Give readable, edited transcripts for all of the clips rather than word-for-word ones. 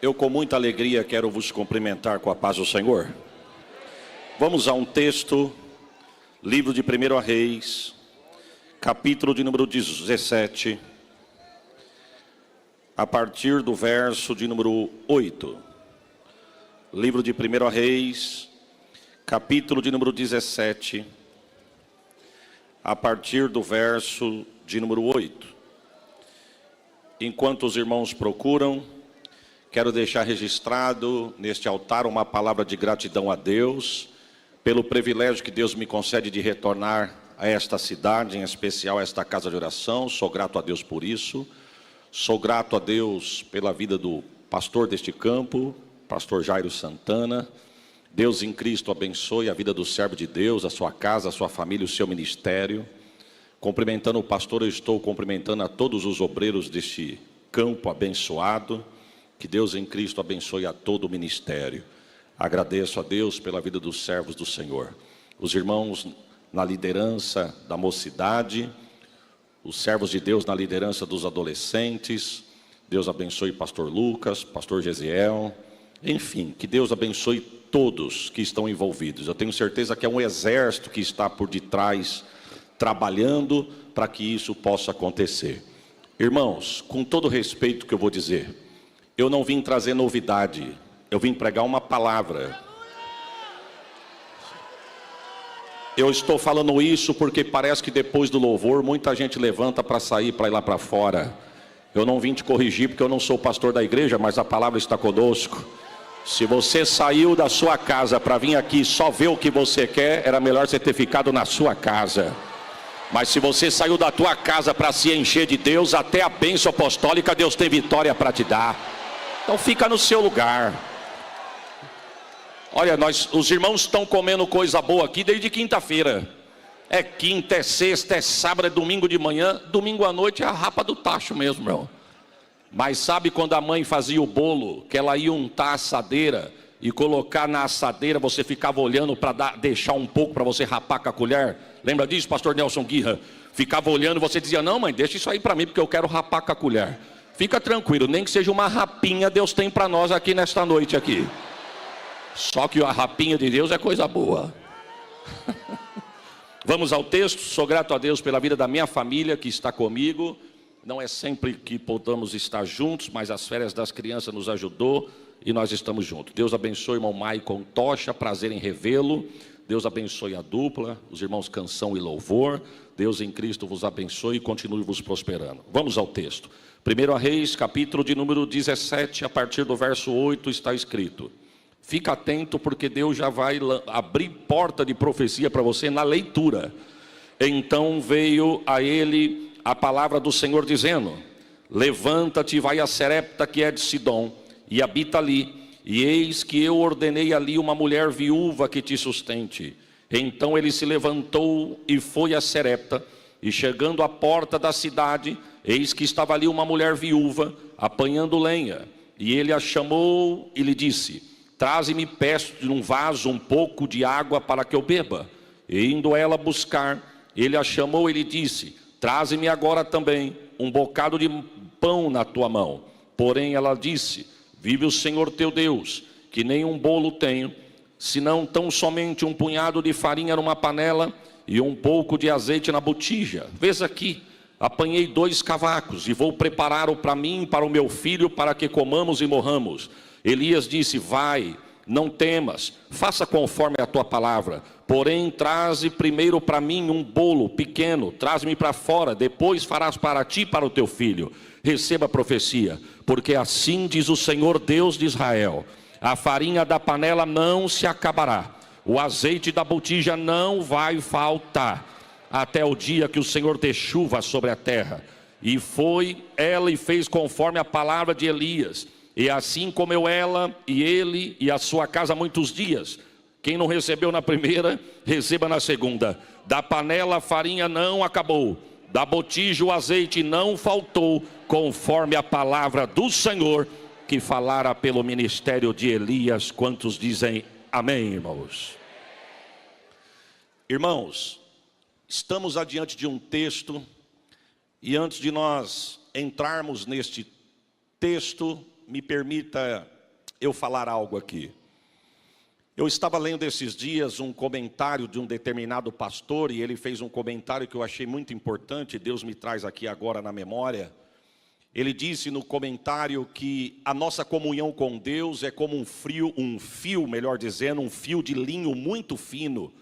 Eu com muita alegria quero vos cumprimentar com a paz do Senhor. Vamos a um texto, livro de 1 Reis, capítulo de número 17, a partir do verso de número 8. Livro de 1 Reis, capítulo de número 17, a partir do verso de número 8. Enquanto os irmãos procuram, quero deixar registrado neste altar uma palavra de gratidão a Deus, pelo privilégio que Deus me concede de retornar a esta cidade, em especial a esta casa de oração. Sou grato a Deus por isso. Sou grato a Deus pela vida do pastor deste campo, pastor Jairo Santana. Deus em Cristo abençoe a vida do servo de Deus, a sua casa, a sua família, o seu ministério. Cumprimentando o pastor, eu estou cumprimentando a todos os obreiros deste campo abençoado. Que Deus em Cristo abençoe a todo o ministério. Agradeço a Deus pela vida dos servos do Senhor. Os irmãos na liderança da mocidade, os servos de Deus na liderança dos adolescentes. Deus abençoe pastor Lucas, pastor Gesiel. Enfim, que Deus abençoe todos que estão envolvidos. Eu tenho certeza que é um exército que está por detrás, trabalhando para que isso possa acontecer. Irmãos, com todo respeito que eu vou dizer, eu não vim trazer novidade, eu vim pregar uma palavra. Eu estou falando isso porque parece que depois do louvor, muita gente levanta para sair, para ir lá para fora. Eu não vim te corrigir porque eu não sou pastor da igreja, mas a palavra está conosco. Se você saiu da sua casa para vir aqui só ver o que você quer, era melhor você ter ficado na sua casa. Mas se você saiu da tua casa para se encher de Deus, até a bênção apostólica Deus tem vitória para te dar. Então fica no seu lugar. Olha, os irmãos estão comendo coisa boa aqui desde quinta-feira. É quinta, é sexta, é sábado, é domingo de manhã. Domingo à noite é a rapa do tacho mesmo, meu. Mas sabe quando a mãe fazia o bolo, que ela ia untar a assadeira e colocar na assadeira, você ficava olhando para deixar um pouco para você rapar com a colher? Lembra disso, pastor Nelson Guirra? Ficava olhando e você dizia, não mãe, deixa isso aí para mim porque eu quero rapar com a colher. Fica tranquilo, nem que seja uma rapinha Deus tem para nós aqui nesta noite aqui. Só que a rapinha de Deus é coisa boa. Vamos ao texto. Sou grato a Deus pela vida da minha família que está comigo. Não é sempre que podamos estar juntos, mas as férias das crianças nos ajudou e nós estamos juntos. Deus abençoe o irmão Maicon Tocha, prazer em revê-lo. Deus abençoe a dupla, os irmãos Canção e Louvor. Deus em Cristo vos abençoe e continue vos prosperando. Vamos ao texto. 1 Reis, capítulo de número 17, a partir do verso 8 está escrito. Fica atento porque Deus já vai abrir porta de profecia para você na leitura. Então veio a ele a palavra do Senhor dizendo, levanta-te e vai a Serepta que é de Sidom e habita ali. E eis que eu ordenei ali uma mulher viúva que te sustente. Então ele se levantou e foi a Serepta. E chegando à porta da cidade, eis que estava ali uma mulher viúva, apanhando lenha. E ele a chamou e lhe disse, traze-me, peço, num vaso um pouco de água para que eu beba. E indo ela buscar, ele a chamou e lhe disse, traze-me agora também um bocado de pão na tua mão. Porém ela disse, vive o Senhor teu Deus, que nem um bolo tenho, senão tão somente um punhado de farinha numa panela e um pouco de azeite na botija. Vês aqui, apanhei 2 cavacos e vou preparar-o para mim e para o meu filho, para que comamos e morramos. Elias disse, vai, não temas, faça conforme a tua palavra. Porém, traze primeiro para mim um bolo pequeno, traz-me para fora, depois farás para ti e para o teu filho. Receba a profecia, porque assim diz o Senhor Deus de Israel, a farinha da panela não se acabará, o azeite da botija não vai faltar, até o dia que o Senhor dê chuva sobre a terra. E foi ela e fez conforme a palavra de Elias. E assim comeu ela e ele e a sua casa muitos dias. Quem não recebeu na primeira, receba na segunda. Da panela a farinha não acabou, da botija o azeite não faltou, conforme a palavra do Senhor que falara pelo ministério de Elias. Quantos dizem amém, irmãos? Irmãos, estamos adiante de um texto, e antes de nós entrarmos neste texto, me permita eu falar algo aqui. Eu estava lendo esses dias um comentário de um determinado pastor, e ele fez um comentário que eu achei muito importante, Deus me traz aqui agora na memória. Ele disse no comentário que a nossa comunhão com Deus é como um fio, um fio de linho muito fino,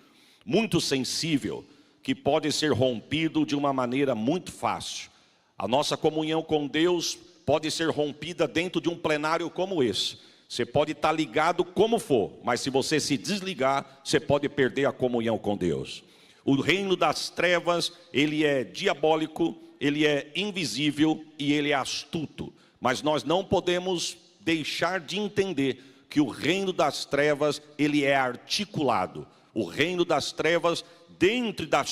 muito sensível, que pode ser rompido de uma maneira muito fácil. A nossa comunhão com Deus pode ser rompida dentro de um plenário como esse. Você pode estar ligado como for, mas se você se desligar, você pode perder a comunhão com Deus. O reino das trevas, ele é diabólico, ele é invisível e ele é astuto. Mas nós não podemos deixar de entender que o reino das trevas, ele é articulado. O reino das trevas, dentro da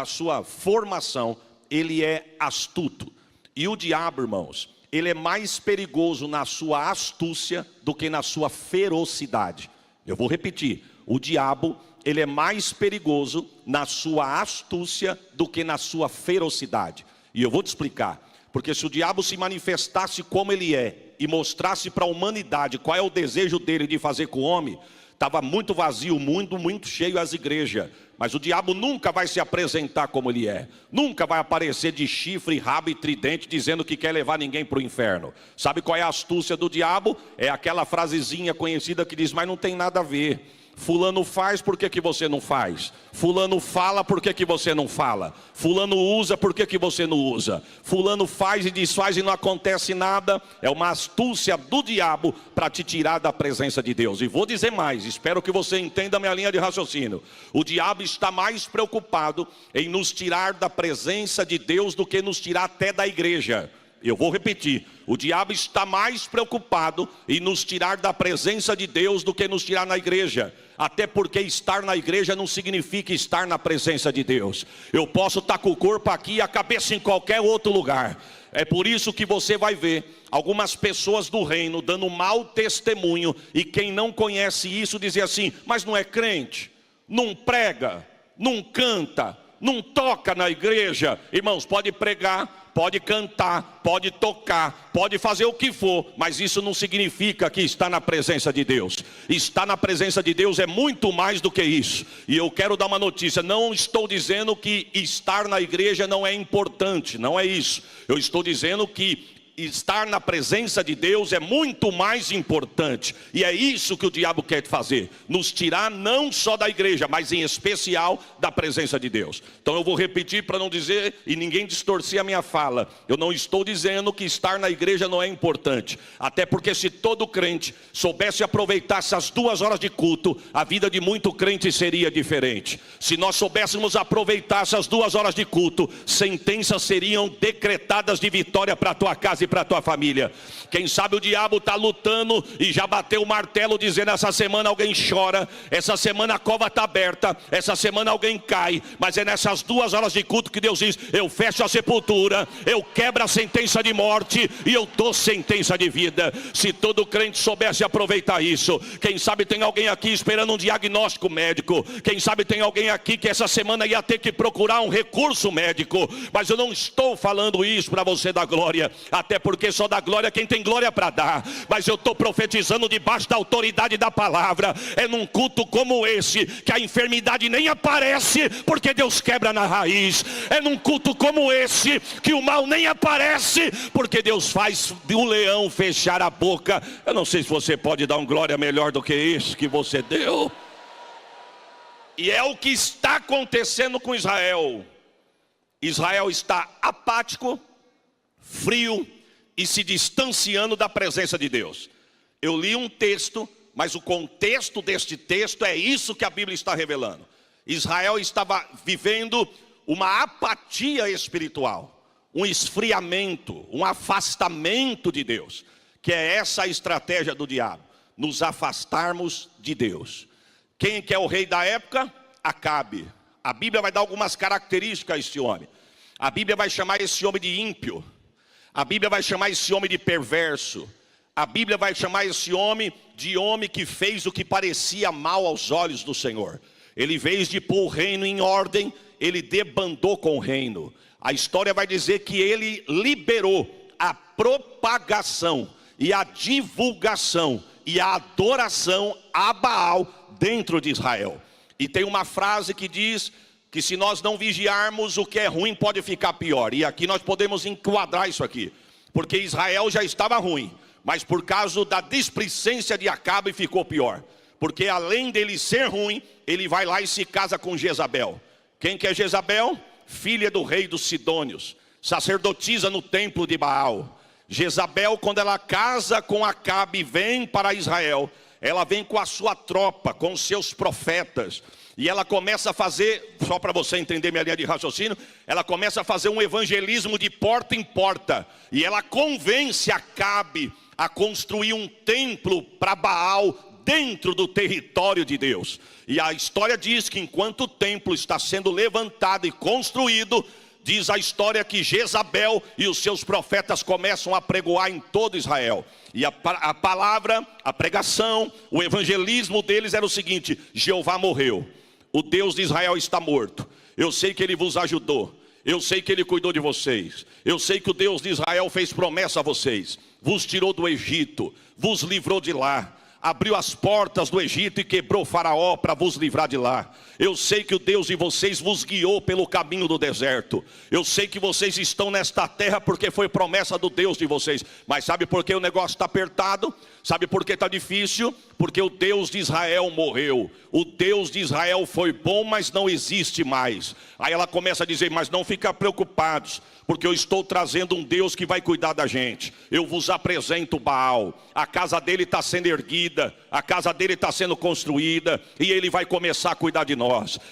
sua formação, ele é astuto. E o diabo, irmãos, ele é mais perigoso na sua astúcia do que na sua ferocidade. Eu vou repetir, o diabo, ele é mais perigoso na sua astúcia do que na sua ferocidade. E eu vou te explicar, porque se o diabo se manifestasse como ele é e mostrasse para a humanidade qual é o desejo dele de fazer com o homem, estava muito vazio, muito cheio as igrejas. Mas o diabo nunca vai se apresentar como ele é. Nunca vai aparecer de chifre, rabo e tridente dizendo que quer levar ninguém para o inferno. Sabe qual é a astúcia do diabo? É aquela frasezinha conhecida que diz, mas não tem nada a ver. Fulano faz, por que você não faz? Fulano fala, por que você não fala? Fulano usa, por que você não usa? Fulano faz e desfaz e não acontece nada. É uma astúcia do diabo para te tirar da presença de Deus. E vou dizer mais, espero que você entenda a minha linha de raciocínio. O diabo está mais preocupado em nos tirar da presença de Deus do que nos tirar até da igreja. Eu vou repetir, o diabo está mais preocupado em nos tirar da presença de Deus do que nos tirar na igreja. Até porque estar na igreja não significa estar na presença de Deus. Eu posso estar com o corpo aqui e a cabeça em qualquer outro lugar. É por isso que você vai ver algumas pessoas do reino dando mau testemunho. E quem não conhece isso dizer assim, mas não é crente, não prega, não canta, não toca na igreja. Irmãos, pode pregar, pode cantar, pode tocar, pode fazer o que for, mas isso não significa que está na presença de Deus. Estar na presença de Deus é muito mais do que isso. E eu quero dar uma notícia, não estou dizendo que estar na igreja não é importante, não é isso. Eu estou dizendo que estar na presença de Deus é muito mais importante. E é isso que o diabo quer fazer, nos tirar não só da igreja, mas em especial da presença de Deus. Então eu vou repetir para não dizer e ninguém distorcer a minha fala. Eu não estou dizendo que estar na igreja não é importante. Até porque se todo crente soubesse aproveitar essas 2 horas de culto, a vida de muito crente seria diferente. Se nós soubéssemos aproveitar essas 2 horas de culto, sentenças seriam decretadas de vitória para a tua casa e para a tua família. Quem sabe o diabo está lutando e já bateu o martelo dizendo, essa semana alguém chora, essa semana a cova está aberta, essa semana alguém cai. Mas é nessas 2 horas de culto que Deus diz, eu fecho a sepultura, eu quebro a sentença de morte e eu dou sentença de vida. Se todo crente soubesse aproveitar isso, quem sabe tem alguém aqui esperando um diagnóstico médico, quem sabe tem alguém aqui que essa semana ia ter que procurar um recurso médico. Mas eu não estou falando isso para você dar glória, até porque só dá glória quem tem glória para dar. Mas eu estou profetizando debaixo da autoridade da palavra. É num culto como esse que a enfermidade nem aparece, porque Deus quebra na raiz. É num culto como esse que o mal nem aparece, porque Deus faz de um leão fechar a boca. Eu não sei se você pode dar um glória melhor do que isso que você deu. E é o que está acontecendo com Israel. Israel está apático, frio e se distanciando da presença de Deus. Eu li um texto, mas o contexto deste texto é isso que a Bíblia está revelando. Israel estava vivendo uma apatia espiritual, um esfriamento, um afastamento de Deus, que é essa a estratégia do diabo, nos afastarmos de Deus. Quem que é o rei da época? Acabe. A Bíblia vai dar algumas características a esse homem. A Bíblia vai chamar esse homem de ímpio. A Bíblia vai chamar esse homem de perverso. A Bíblia vai chamar esse homem de homem que fez o que parecia mal aos olhos do Senhor. Ele, em vez de pôr o reino em ordem, ele debandou com o reino. A história vai dizer que ele liberou a propagação e a divulgação e a adoração a Baal dentro de Israel. E tem uma frase que diz que se nós não vigiarmos, o que é ruim pode ficar pior. E aqui nós podemos enquadrar isso aqui, porque Israel já estava ruim, mas por causa da displicência de Acabe ficou pior. Porque além dele ser ruim, ele vai lá e se casa com Jezabel. Quem que é Jezabel? Filha do rei dos Sidônios, sacerdotisa no templo de Baal. Jezabel, quando ela casa com Acabe e vem para Israel, ela vem com a sua tropa, com os seus profetas. E ela começa a fazer, só para você entender minha linha de raciocínio, ela começa a fazer um evangelismo de porta em porta. E ela convence Acabe a construir um templo para Baal dentro do território de Deus. E a história diz que enquanto o templo está sendo levantado e construído, diz a história que Jezabel e os seus profetas começam a pregoar em todo Israel. E a palavra, a pregação, o evangelismo deles era o seguinte: Jeová morreu, o Deus de Israel está morto. Eu sei que ele vos ajudou, eu sei que ele cuidou de vocês, eu sei que o Deus de Israel fez promessa a vocês, vos tirou do Egito, vos livrou de lá, abriu as portas do Egito e quebrou Faraó para vos livrar de lá. Eu sei que o Deus de vocês vos guiou pelo caminho do deserto. Eu sei que vocês estão nesta terra porque foi promessa do Deus de vocês. Mas sabe por que o negócio está apertado? Sabe por que está difícil? Porque o Deus de Israel morreu. O Deus de Israel foi bom, mas não existe mais. Aí ela começa a dizer: mas não fica preocupados, porque eu estou trazendo um Deus que vai cuidar da gente. Eu vos apresento Baal. A casa dele está sendo erguida, a casa dele está sendo construída, e ele vai começar a cuidar de nós.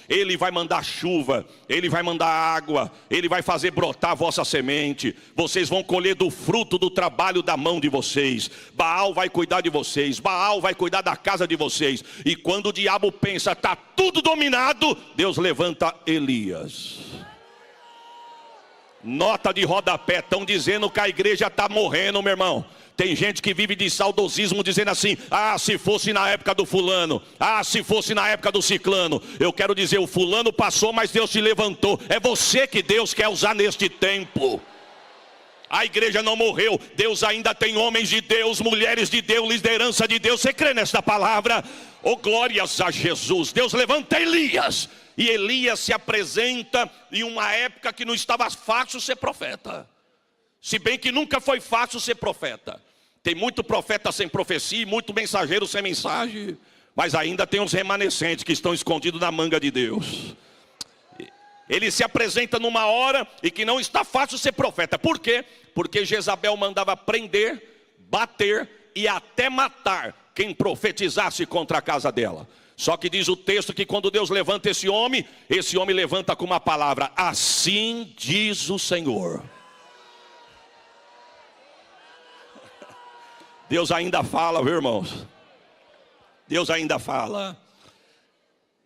Ele vai mandar chuva, ele vai mandar água, ele vai fazer brotar a vossa semente. Vocês vão colher do fruto do trabalho da mão de vocês. Baal vai cuidar de vocês, Baal vai cuidar da casa de vocês. E quando o diabo pensa, está tudo dominado, Deus levanta Elias. Nota de rodapé, estão dizendo que a igreja está morrendo, meu irmão. Tem gente que vive de saudosismo dizendo assim: ah, se fosse na época do fulano, ah, se fosse na época do ciclano. Eu quero dizer, o fulano passou, mas Deus te levantou. É você que Deus quer usar neste tempo. A igreja não morreu, Deus ainda tem homens de Deus, mulheres de Deus, liderança de Deus. Você crê nesta palavra? Oh, glórias a Jesus. Deus levanta Elias. E Elias se apresenta em uma época que não estava fácil ser profeta. Se bem que nunca foi fácil ser profeta. Tem muito profeta sem profecia e muito mensageiro sem mensagem. Mas ainda tem uns remanescentes que estão escondidos na manga de Deus. Ele se apresenta numa hora e que não está fácil ser profeta. Por quê? Porque Jezabel mandava prender, bater e até matar quem profetizasse contra a casa dela. Só que diz o texto que quando Deus levanta esse homem levanta com uma palavra: assim diz o Senhor. Deus ainda fala, viu, irmãos? Deus ainda fala.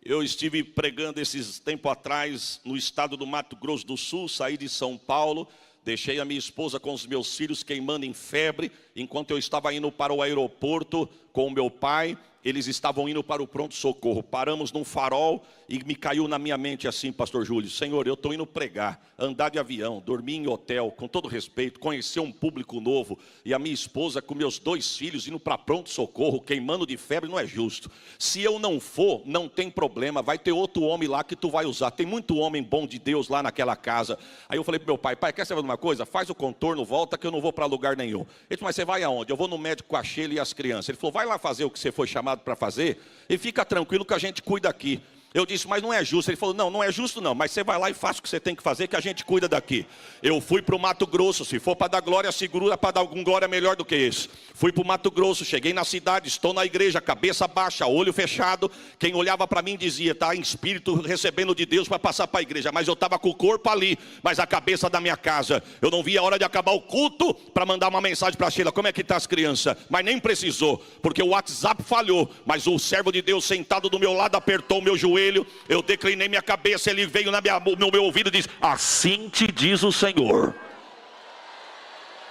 Eu estive pregando esses tempos atrás no estado do Mato Grosso do Sul, saí de São Paulo, deixei a minha esposa com os meus filhos queimando em febre, enquanto eu estava indo para o aeroporto com o meu pai. Eles estavam indo para o pronto-socorro. Paramos num farol e me caiu na minha mente assim, pastor Júlio: Senhor, eu estou indo pregar, andar de avião, dormir em hotel, com todo respeito, conhecer um público novo, e a minha esposa com meus 2 filhos indo para pronto-socorro, queimando de febre, não é justo. Se eu não for, não tem problema, vai ter outro homem lá que tu vai usar. Tem muito homem bom de Deus lá naquela casa. Aí eu falei para meu pai: pai, quer saber de uma coisa? Faz o contorno, volta que eu não vou para lugar nenhum. Ele disse: mas você vai aonde? Eu vou no médico com a Sheila e as crianças. Ele falou: vai lá fazer o que você foi chamado para fazer e fica tranquilo que a gente cuida aqui. Eu disse: mas não é justo. Ele falou: não, não é justo não, mas você vai lá e faz o que você tem que fazer, que a gente cuida daqui. Eu fui para o Mato Grosso. Se for para dar glória, segura para dar algum glória melhor do que esse. Fui para o Mato Grosso, cheguei na cidade, estou na igreja, cabeça baixa, olho fechado. Quem olhava para mim dizia: está em espírito recebendo de Deus para passar para a igreja. Mas eu estava com o corpo ali, mas a cabeça da minha casa. Eu não via a hora de acabar o culto para mandar uma mensagem para a Sheila: como é que está as crianças? Mas nem precisou, porque o WhatsApp falhou. Mas o servo de Deus sentado do meu lado apertou o meu joelho. Eu declinei minha cabeça, ele veio no meu ouvido e disse: assim te diz o Senhor.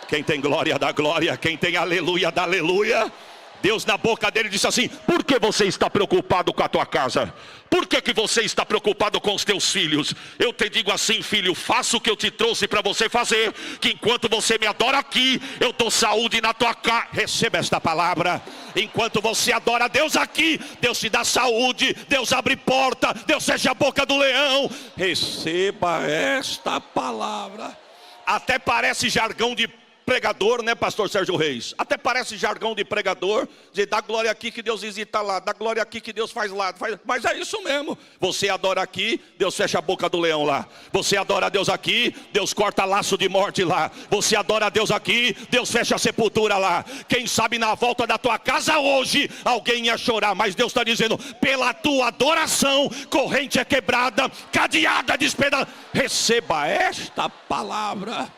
Quem tem glória dá glória, quem tem aleluia dá aleluia. Deus na boca dele disse assim: por que você está preocupado com a tua casa? Por que você está preocupado com os teus filhos? Eu te digo assim, filho, faça o que eu te trouxe para você fazer, que enquanto você me adora aqui, eu dou saúde na tua casa. Receba esta palavra. Enquanto você adora a Deus aqui, Deus te dá saúde, Deus abre porta, Deus fecha a boca do leão. Receba esta palavra. Até parece jargão de pregador, né, pastor Sérgio Reis? Até parece jargão de pregador, dizer, dá glória aqui que Deus visita lá, dá glória aqui que Deus faz lá, mas é isso mesmo. Você adora aqui, Deus fecha a boca do leão lá. Você adora a Deus aqui, Deus corta laço de morte lá. Você adora a Deus aqui, Deus fecha a sepultura lá. Quem sabe na volta da tua casa hoje, alguém ia chorar, mas Deus está dizendo, pela tua adoração, corrente é quebrada, cadeada despedaçada. Receba esta palavra.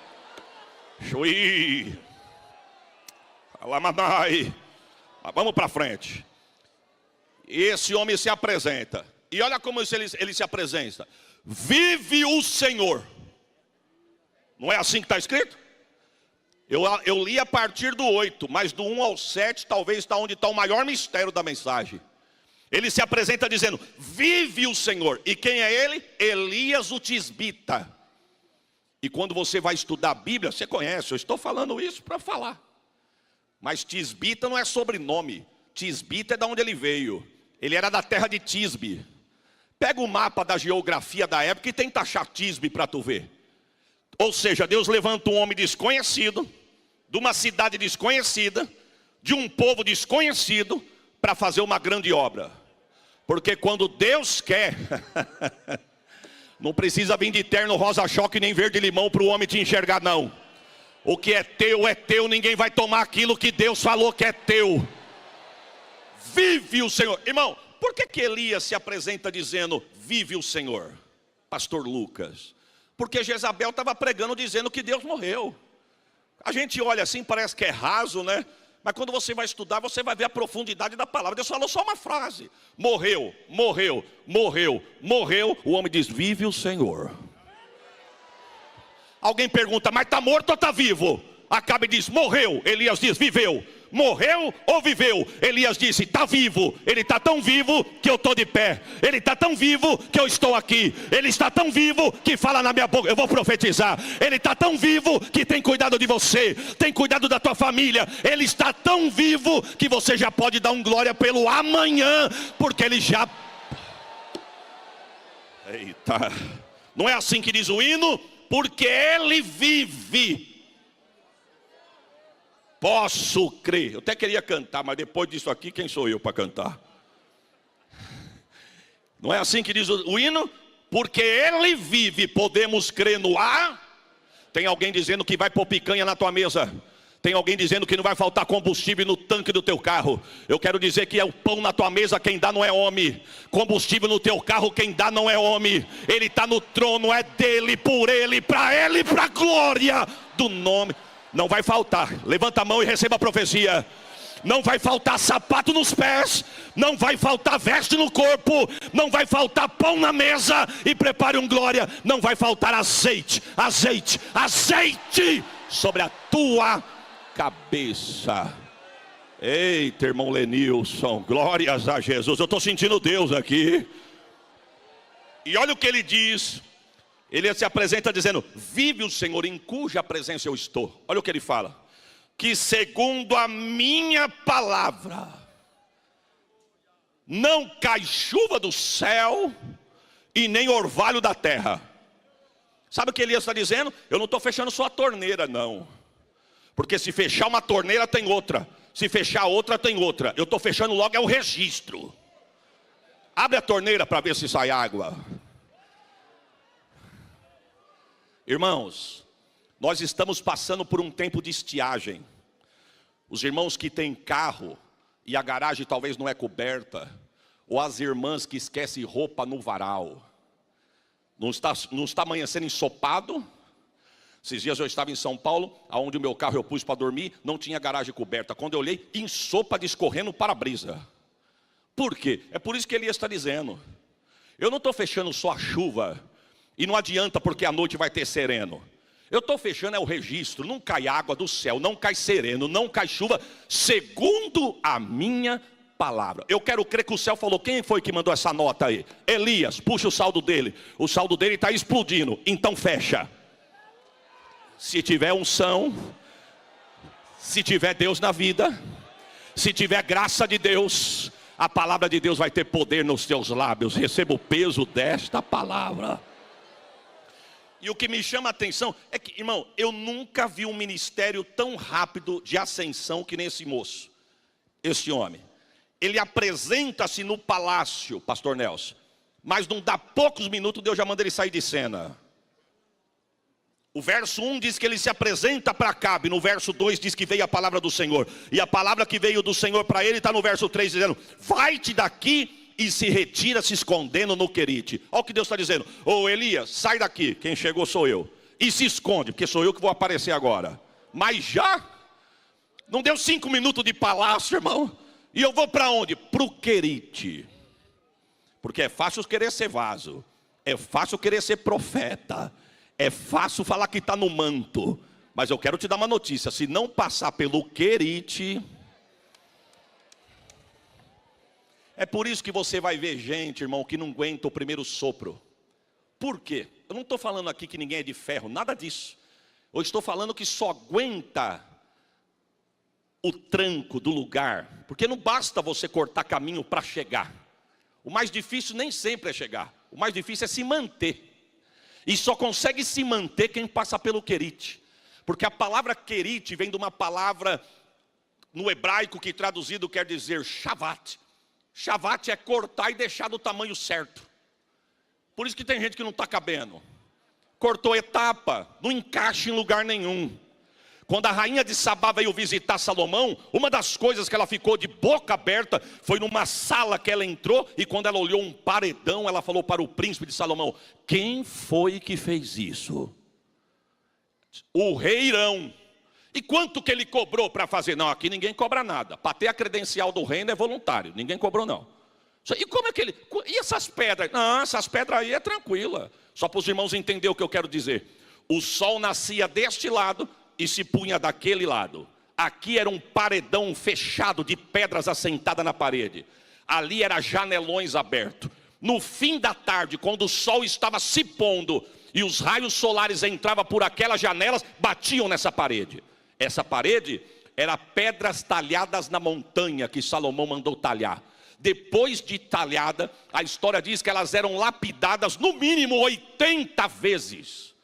Chuí, alamanai. Vamos para frente. Esse homem se apresenta. E olha como ele se apresenta. Vive o Senhor. Não é assim que está escrito? Eu li a partir do 8, mas do 1 ao 7 talvez está onde está o maior mistério da mensagem. Ele se apresenta dizendo, vive o Senhor. E quem é ele? Elias o Tisbita. E quando você vai estudar a Bíblia, você conhece, eu estou falando isso para falar. Mas Tisbita não é sobrenome. Tisbita é de onde ele veio. Ele era da terra de Tisbe. Pega o mapa da geografia da época e tenta achar Tisbe para tu ver. Ou seja, Deus levanta um homem desconhecido, de uma cidade desconhecida, de um povo desconhecido, para fazer uma grande obra. Porque quando Deus quer... Não precisa vir de terno, rosa-choque, nem verde-limão para o homem te enxergar, não. O que é teu, ninguém vai tomar aquilo que Deus falou que é teu. Vive o Senhor. Irmão, por que Elias se apresenta dizendo, vive o Senhor? Pastor Lucas. Porque Jezabel estava pregando dizendo que Deus morreu. A gente olha assim, parece que é raso, né? Mas quando você vai estudar, você vai ver a profundidade da palavra. Deus falou só uma frase. Morreu, morreu, morreu, morreu. O homem diz, vive o Senhor. Alguém pergunta, mas está morto ou está vivo? Acabe e diz, morreu. Elias diz, viveu. Morreu ou viveu? Elias disse, está vivo. Ele está tão vivo que eu estou de pé. Ele está tão vivo que eu estou aqui. Ele está tão vivo que fala na minha boca. Eu vou profetizar. Ele está tão vivo que tem cuidado de você, tem cuidado da tua família. Ele está tão vivo que você já pode dar um glória pelo amanhã, porque ele já... Eita, não é assim que diz o hino? Porque ele vive. Posso crer. Eu até queria cantar, mas depois disso aqui, quem sou eu para cantar? Não é assim que diz o hino? Porque ele vive, podemos crer no ar. Tem alguém dizendo que vai pôr picanha na tua mesa. Tem alguém dizendo que não vai faltar combustível no tanque do teu carro. Eu quero dizer que é o pão na tua mesa, quem dá não é homem. Combustível no teu carro, quem dá não é homem. Ele está no trono, é dele, por ele, para a glória do nome. Não vai faltar, levanta a mão e receba a profecia. Não vai faltar sapato nos pés, não vai faltar veste no corpo, não vai faltar pão na mesa e prepare um glória. Não vai faltar azeite, azeite, azeite sobre a tua cabeça. Eita, irmão Lenilson, glórias a Jesus. Eu estou sentindo Deus aqui. E olha o que ele diz. Ele se apresenta dizendo, vive o Senhor em cuja presença eu estou. Olha o que ele fala. Que segundo a minha palavra, não cai chuva do céu e nem orvalho da terra. Sabe o que Elias está dizendo? Eu não estou fechando só a torneira, não. Porque se fechar uma torneira tem outra. Se fechar outra tem outra. Eu estou fechando logo é o registro. Abre a torneira para ver se sai água. Irmãos, nós estamos passando por um tempo de estiagem. Os irmãos que têm carro e a garagem talvez não é coberta, ou as irmãs que esquecem roupa no varal, não está amanhecendo ensopado. Esses dias eu estava em São Paulo, onde o meu carro eu pus para dormir, não tinha garagem coberta. Quando eu olhei, ensopa escorrendo para-brisa. Por quê? É por isso que Elias está dizendo, eu não estou fechando só a chuva, e não adianta porque a noite vai ter sereno. Eu estou fechando o registro, não cai água do céu, não cai sereno, não cai chuva, segundo a minha palavra. Eu quero crer que o céu falou, quem foi que mandou essa nota aí? Elias, puxa o saldo dele está explodindo, então fecha. Se tiver unção, se tiver Deus na vida, se tiver graça de Deus, a palavra de Deus vai ter poder nos teus lábios. Receba o peso desta palavra. E o que me chama a atenção é que, irmão, eu nunca vi um ministério tão rápido de ascensão que nem esse moço, esse homem. Ele apresenta-se no palácio, pastor Nelson, mas não dá poucos minutos, Deus já manda ele sair de cena. O verso 1 diz que ele se apresenta para Acabe, no verso 2 diz que veio a palavra do Senhor. E a palavra que veio do Senhor para ele está no verso 3 dizendo, vai-te daqui e se retira se escondendo no Querite. Olha o que Deus está dizendo, ô Elias, sai daqui, quem chegou sou eu. E se esconde, porque sou eu que vou aparecer agora. Mas já, não deu 5 minutos de palácio, irmão. E eu vou para onde? Para o Querite. Porque é fácil querer ser vaso, é fácil querer ser profeta, é fácil falar que está no manto. Mas eu quero te dar uma notícia, se não passar pelo Querite... É por isso que você vai ver gente, irmão, que não aguenta o primeiro sopro. Por quê? Eu não estou falando aqui que ninguém é de ferro, nada disso. Eu estou falando que só aguenta o tranco do lugar. Porque não basta você cortar caminho para chegar. O mais difícil nem sempre é chegar. O mais difícil é se manter. E só consegue se manter quem passa pelo Querite. Porque a palavra Querite vem de uma palavra no hebraico que traduzido quer dizer shavat. Shavat é cortar e deixar do tamanho certo. Por isso que tem gente que não está cabendo. Cortou etapa, não encaixa em lugar nenhum. Quando a rainha de Sabá veio visitar Salomão, uma das coisas que ela ficou de boca aberta foi numa sala que ela entrou, e quando ela olhou um paredão, ela falou para o príncipe de Salomão, quem foi que fez isso? O rei Irão. E quanto que ele cobrou para fazer? Não, aqui ninguém cobra nada. Para ter a credencial do reino é voluntário. Ninguém cobrou não. E como é que ele... E essas pedras? Não, essas pedras aí é tranquila. Só para os irmãos entenderem o que eu quero dizer. O sol nascia deste lado e se punha daquele lado. Aqui era um paredão fechado de pedras assentadas na parede. Ali era janelões abertos. No fim da tarde, quando o sol estava se pondo e os raios solares entravam por aquelas janelas, batiam nessa parede. Essa parede era pedras talhadas na montanha que Salomão mandou talhar. Depois de talhada, a história diz que elas eram lapidadas no mínimo 80 vezes.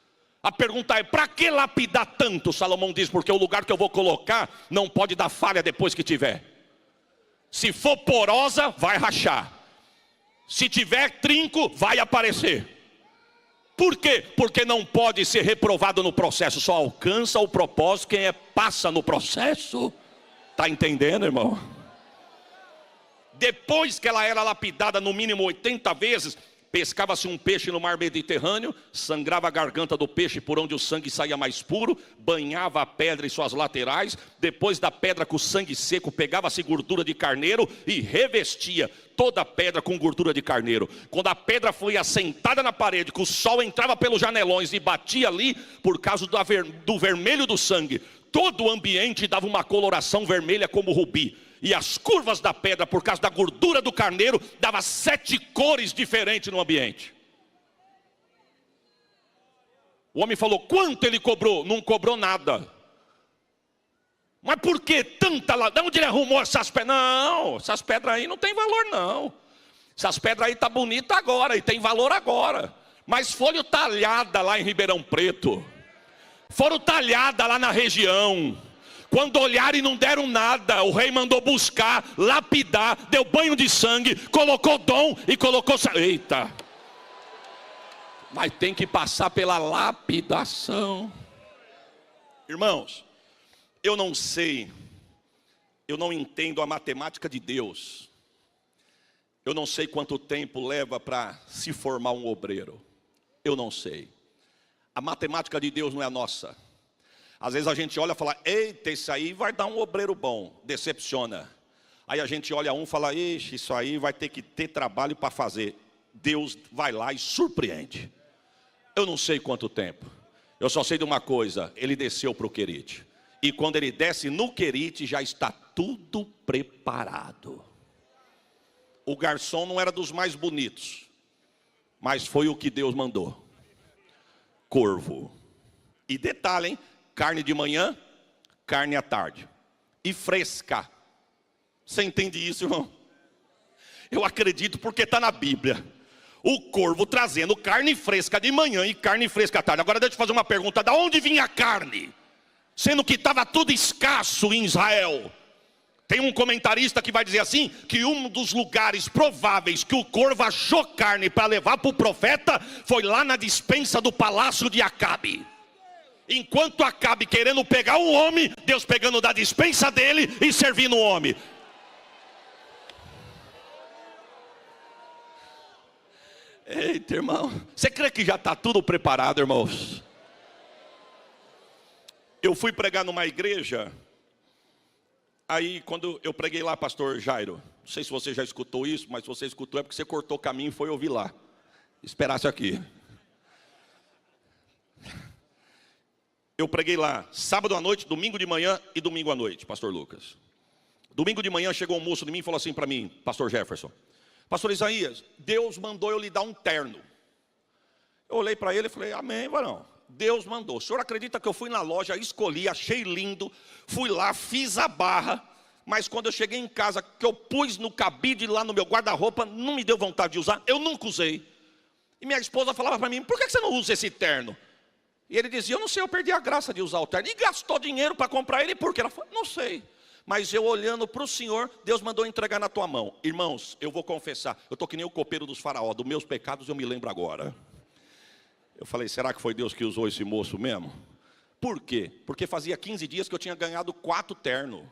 A pergunta é, para que lapidar tanto? Salomão diz, porque o lugar que eu vou colocar não pode dar falha depois que tiver. Se for porosa, vai rachar. Se tiver trinco, vai aparecer. Por quê? Porque não pode ser reprovado no processo. Só alcança o propósito quem passa no processo. Está entendendo, irmão? Depois que ela era lapidada no mínimo 80 vezes, pescava-se um peixe no mar Mediterrâneo, sangrava a garganta do peixe por onde o sangue saía mais puro, banhava a pedra em suas laterais, depois da pedra com o sangue seco, pegava-se gordura de carneiro e revestia toda a pedra com gordura de carneiro. Quando a pedra foi assentada na parede, que o sol entrava pelos janelões e batia ali, por causa do vermelho do sangue, todo o ambiente dava uma coloração vermelha como rubi. E as curvas da pedra, por causa da gordura do carneiro, dava 7 cores diferentes no ambiente. O homem falou, quanto ele cobrou? Não cobrou nada. Mas por que tanta lá? De onde ele arrumou essas pedras? Não, essas pedras aí não tem valor não. Essas pedras aí tá bonita agora e tem valor agora. Mas foram talhadas lá em Ribeirão Preto. Foram talhadas lá na região. Quando olharam e não deram nada, o rei mandou buscar, lapidar, deu banho de sangue, colocou dom e colocou... Eita! Mas tem que passar pela lapidação. Irmãos, eu não sei, eu não entendo a matemática de Deus. Eu não sei quanto tempo leva para se formar um obreiro. Eu não sei. A matemática de Deus não é a nossa. Às vezes a gente olha e fala, eita, isso aí vai dar um obreiro bom, decepciona. Aí a gente olha um e fala, ixi, isso aí vai ter que ter trabalho para fazer. Deus vai lá e surpreende. Eu não sei quanto tempo. Eu só sei de uma coisa, ele desceu para o Querite. E quando ele desce no Querite, já está tudo preparado. O garçom não era dos mais bonitos, mas foi o que Deus mandou. Corvo. E detalhe, hein? Carne de manhã, carne à tarde. E fresca. Você entende isso, irmão? Eu acredito porque está na Bíblia. O corvo trazendo carne fresca de manhã e carne fresca à tarde. Agora deixa eu te fazer uma pergunta. Da onde vinha a carne? Sendo que estava tudo escasso em Israel. Tem um comentarista que vai dizer assim, que um dos lugares prováveis que o corvo achou carne para levar para o profeta foi lá na despensa do palácio de Acabe. Enquanto Acabe querendo pegar um homem, Deus pegando da despensa dele e servindo o homem. Eita, irmão, você crê que já está tudo preparado, irmãos? Eu fui pregar numa igreja, aí quando eu preguei lá, pastor Jairo, não sei se você já escutou isso, mas se você escutou é porque você cortou o caminho e foi ouvir lá. Esperasse aqui. Eu preguei lá, sábado à noite, domingo de manhã e domingo à noite, pastor Lucas. Domingo de manhã chegou um moço de mim e falou assim para mim, pastor Jefferson: pastor Isaías, Deus mandou eu lhe dar um terno. Eu olhei para ele e falei: amém, varão. Deus mandou. O senhor acredita que eu fui na loja, escolhi, achei lindo, fui lá, fiz a barra, mas quando eu cheguei em casa, que eu pus no cabide lá no meu guarda-roupa, não me deu vontade de usar, eu nunca usei. E minha esposa falava para mim: por que você não usa esse terno? E ele dizia: eu não sei, eu perdi a graça de usar o terno. E gastou dinheiro para comprar ele, por quê? Ela falou: não sei. Mas eu olhando para o Senhor, Deus mandou entregar na tua mão. Irmãos, eu vou confessar, eu estou que nem o copeiro dos faraós, dos meus pecados eu me lembro agora. Eu falei: será que foi Deus que usou esse moço mesmo? Por quê? Porque fazia 15 dias que eu tinha ganhado 4 ternos.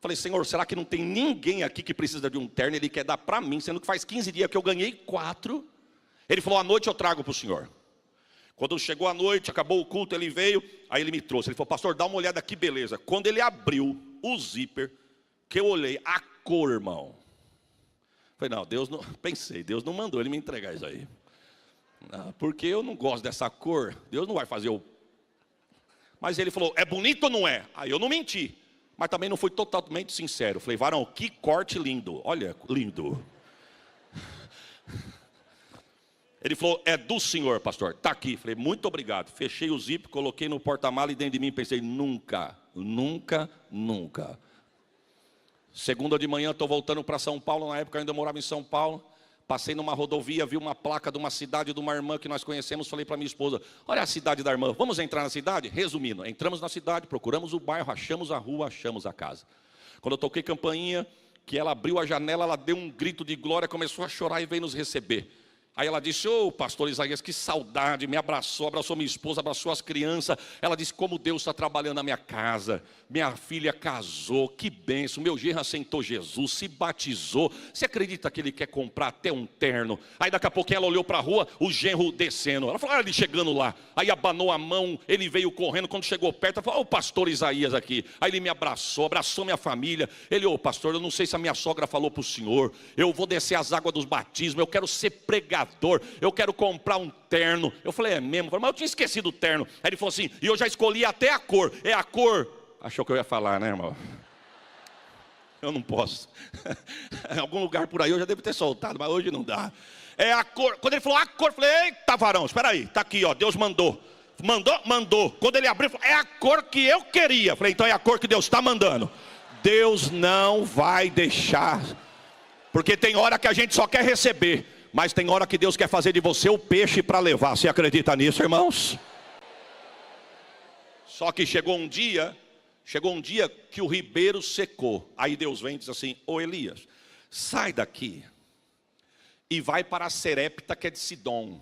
Falei: Senhor, será que não tem ninguém aqui que precisa de um terno? Ele quer dar para mim, sendo que faz 15 dias que eu ganhei 4. Ele falou: à noite eu trago para o Senhor. Quando chegou a noite, acabou o culto, ele veio, aí ele me trouxe. Ele falou: pastor, dá uma olhada, que beleza. Quando ele abriu o zíper, que eu olhei, a cor, irmão. Falei: não, Deus não, pensei, Deus não mandou ele me entregar isso aí. Não, porque eu não gosto dessa cor, Deus não vai fazer o... Mas ele falou: é bonito ou não é? Aí eu não menti, mas também não fui totalmente sincero. Falei: varão, que corte lindo, olha, lindo. Ele falou: é do Senhor, pastor, está aqui. Falei: muito obrigado. Fechei o zíper, coloquei no porta-mala e dentro de mim pensei: nunca, nunca, nunca. Segunda de manhã, estou voltando para São Paulo. Na época eu ainda morava em São Paulo. Passei numa rodovia, vi uma placa de uma cidade de uma irmã que nós conhecemos. Falei para minha esposa: olha a cidade da irmã, vamos entrar na cidade? Resumindo, entramos na cidade, procuramos o bairro, achamos a rua, achamos a casa. Quando eu toquei campainha, que ela abriu a janela, ela deu um grito de glória, começou a chorar e veio nos receber. Aí ela disse: ô pastor Isaías, que saudade, me abraçou, abraçou minha esposa, abraçou as crianças. Ela disse: como Deus está trabalhando na minha casa, minha filha casou, que bênção, meu genro aceitou Jesus, se batizou. Você acredita que ele quer comprar até um terno? Aí daqui a pouquinho ela olhou para a rua, o genro descendo. Ela falou: olha ele chegando lá. Aí abanou a mão, ele veio correndo, quando chegou perto, ela falou: ô pastor Isaías aqui. Aí ele me abraçou, abraçou minha família. Ele: ô pastor, eu não sei se a minha sogra falou para o senhor, eu vou descer as águas dos batismos, eu quero ser pregador, eu quero comprar um terno. Eu falei: é mesmo? Mas eu tinha esquecido o terno. Aí ele falou assim: e eu já escolhi até a cor. É a cor... Achou que eu ia falar, né, irmão? Eu não posso. Em algum lugar por aí eu já devo ter soltado, mas hoje não dá. É a cor. Quando ele falou a cor, eu falei: eita varão, espera aí, está aqui, ó, Deus mandou. Mandou. Quando ele abriu, falou: é a cor que eu queria. Eu falei: então é a cor que Deus está mandando. Deus não vai deixar. Porque tem hora que a gente só quer receber, mas tem hora que Deus quer fazer de você o peixe para levar. Você acredita nisso, irmãos? Só que chegou um dia que o ribeiro secou. Aí Deus vem e diz assim: ô Elias, sai daqui e vai para a Serepta, que é de Sidom,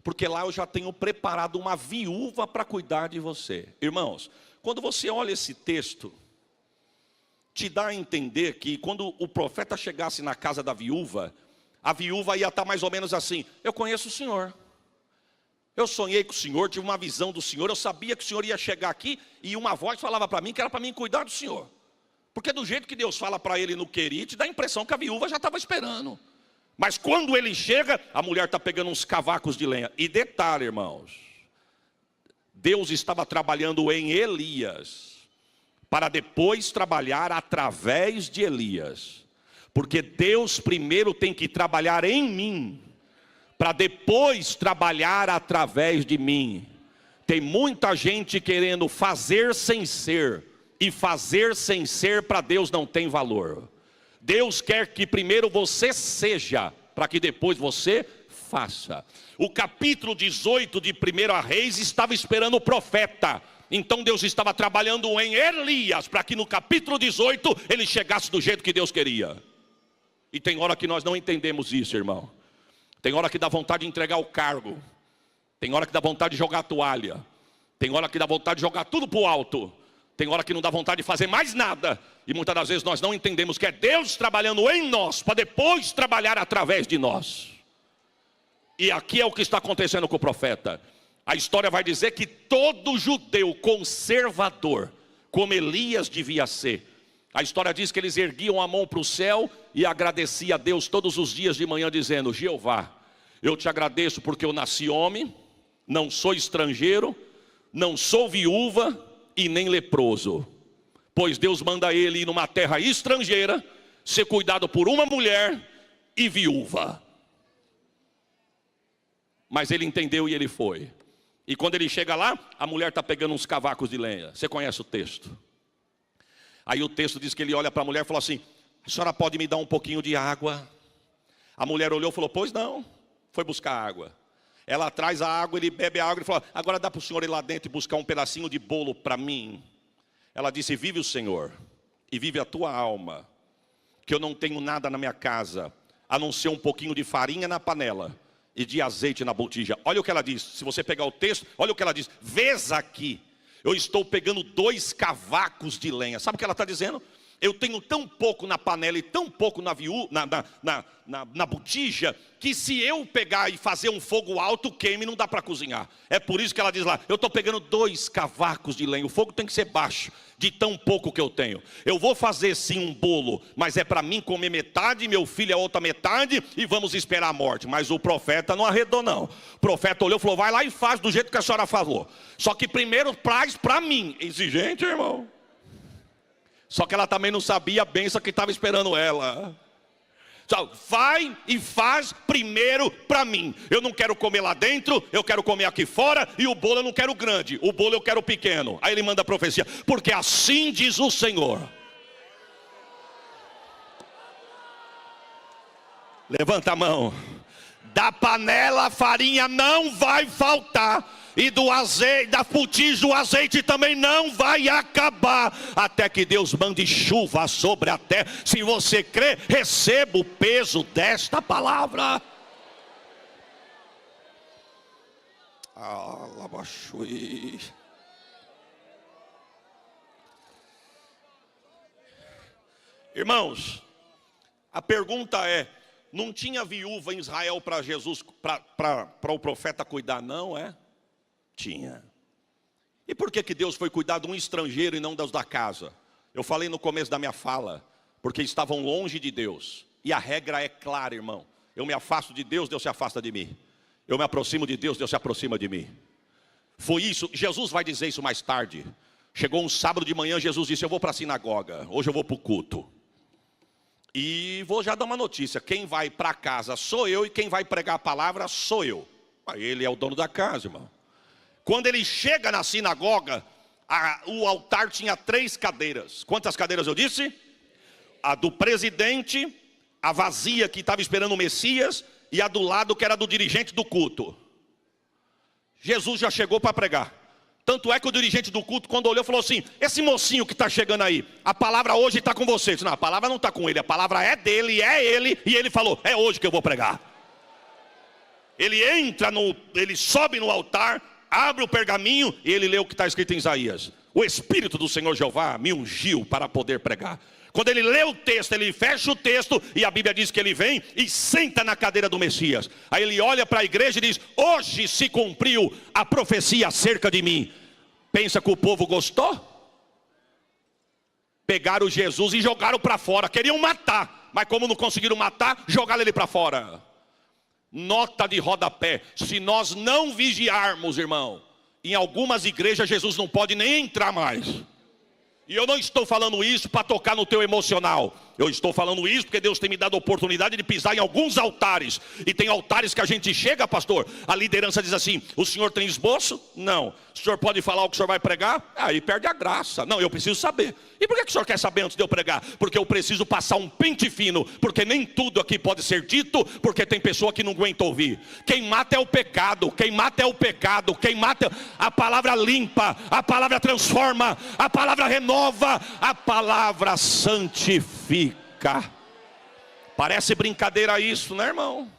porque lá eu já tenho preparado uma viúva para cuidar de você. Irmãos, quando você olha esse texto, te dá a entender que quando o profeta chegasse na casa da viúva, a viúva ia estar mais ou menos assim: eu conheço o Senhor, eu sonhei com o Senhor, tive uma visão do Senhor, eu sabia que o Senhor ia chegar aqui, e uma voz falava para mim que era para mim cuidar do Senhor. Porque do jeito que Deus fala para ele no Querite, dá a impressão que a viúva já estava esperando. Mas quando ele chega, a mulher está pegando uns cavacos de lenha. E detalhe, irmãos, Deus estava trabalhando em Elias, para depois trabalhar através de Elias. Porque Deus primeiro tem que trabalhar em mim, para depois trabalhar através de mim. Tem muita gente querendo fazer sem ser, e fazer sem ser para Deus não tem valor. Deus quer que primeiro você seja, para que depois você faça. O capítulo 18 de 1 Reis estava esperando o profeta. Então Deus estava trabalhando em Elias, para que no capítulo 18 ele chegasse do jeito que Deus queria. E tem hora que nós não entendemos isso, irmão. Tem hora que dá vontade de entregar o cargo. Tem hora que dá vontade de jogar a toalha. Tem hora que dá vontade de jogar tudo para o alto. Tem hora que não dá vontade de fazer mais nada. E muitas das vezes nós não entendemos que é Deus trabalhando em nós, para depois trabalhar através de nós. E aqui é o que está acontecendo com o profeta. A história vai dizer que todo judeu conservador, como Elias devia ser. A história diz que eles erguiam a mão para o céu e agradeciam a Deus todos os dias de manhã, dizendo: Jeová, eu te agradeço porque eu nasci homem, não sou estrangeiro, não sou viúva e nem leproso. Pois Deus manda ele ir numa terra estrangeira, ser cuidado por uma mulher e viúva. Mas ele entendeu e ele foi. E quando ele chega lá, a mulher está pegando uns cavacos de lenha. Você conhece o texto? Aí o texto diz que ele olha para a mulher e fala assim: a senhora pode me dar um pouquinho de água? A mulher olhou e falou: pois não. Foi buscar água. Ela traz a água, ele bebe a água e fala: agora dá para o senhor ir lá dentro e buscar um pedacinho de bolo para mim. Ela disse: vive o Senhor e vive a tua alma, que eu não tenho nada na minha casa, a não ser um pouquinho de farinha na panela e de azeite na botija. Olha o que ela diz. Se você pegar o texto, olha o que ela diz: vês aqui, eu estou pegando 2 cavacos de lenha. Sabe o que ela está dizendo? Eu tenho tão pouco na panela e tão pouco na botija, que se eu pegar e fazer um fogo alto, queime, não dá para cozinhar. É por isso que ela diz lá: eu estou pegando 2 cavacos de lenha. O fogo tem que ser baixo, de tão pouco que eu tenho. Eu vou fazer sim um bolo, mas é para mim comer metade, meu filho a outra metade, e vamos esperar a morte. Mas o profeta não arredou não. O profeta olhou e falou: vai lá e faz do jeito que a senhora falou. Só que primeiro traz para mim. Exigente, irmão. Só que ela também não sabia a bênção que estava esperando ela. Vai e faz primeiro para mim. Eu não quero comer lá dentro, eu quero comer aqui fora. E o bolo eu não quero grande, o bolo eu quero pequeno. Aí ele manda a profecia: porque assim diz o Senhor. Levanta a mão. Da panela a farinha não vai faltar, e do azeite, da botija, o azeite também não vai acabar, até que Deus mande chuva sobre a terra. Se você crê, receba o peso desta palavra. Irmãos, a pergunta é: não tinha viúva em Israel para Jesus, para o profeta cuidar, não é? Tinha. E por que Deus foi cuidar de um estrangeiro e não dos da casa? Eu falei no começo da minha fala, porque estavam longe de Deus. E a regra é clara, irmão: eu me afasto de Deus, Deus se afasta de mim. Eu me aproximo de Deus, Deus se aproxima de mim. Foi isso, Jesus vai dizer isso mais tarde. Chegou um sábado de manhã, Jesus disse: eu vou para a sinagoga, hoje eu vou para o culto. E vou já dar uma notícia: quem vai para casa sou eu, e quem vai pregar a palavra sou eu. Ele é o dono da casa, irmão. Quando ele chega na sinagoga, o altar tinha 3 cadeiras. Quantas cadeiras eu disse? A do presidente, a vazia que estava esperando o Messias, e a do lado que era do dirigente do culto. Jesus já chegou para pregar. Tanto é que o dirigente do culto, quando olhou, falou assim: esse mocinho que está chegando aí, a palavra hoje está com você. Disse: não, a palavra não está com ele, a palavra é dele, é ele. E ele falou: é hoje que eu vou pregar. Ele ele sobe no altar, abre o pergaminho e ele lê o que está escrito em Isaías: o Espírito do Senhor Jeová me ungiu para poder pregar. Quando ele lê o texto, ele fecha o texto, e a Bíblia diz que ele vem e senta na cadeira do Messias. Aí ele olha para a igreja e diz: hoje se cumpriu a profecia acerca de mim. Pensa que o povo gostou? Pegaram Jesus e jogaram para fora. Queriam matar, mas como não conseguiram matar, jogaram ele para fora. Nota de rodapé: se nós não vigiarmos, irmão, Em algumas igrejas Jesus não pode nem entrar mais. E eu não estou falando isso para tocar no teu emocional. Eu estou falando isso porque Deus tem me dado a oportunidade de pisar em alguns altares. E tem altares que a gente chega, pastor, a liderança diz assim: o senhor tem esboço? Não. O senhor pode falar o que o senhor vai pregar? Aí perde a graça. Não, eu preciso saber. E por que o senhor quer saber antes de eu pregar? Porque eu preciso passar um pente fino. Porque nem tudo aqui pode ser dito, porque tem pessoa que não aguenta ouvir. Quem mata é o pecado. Quem mata é o pecado. Quem mata, a palavra limpa, a palavra transforma, a palavra renova, a palavra santifica. Parece brincadeira isso, né, irmão?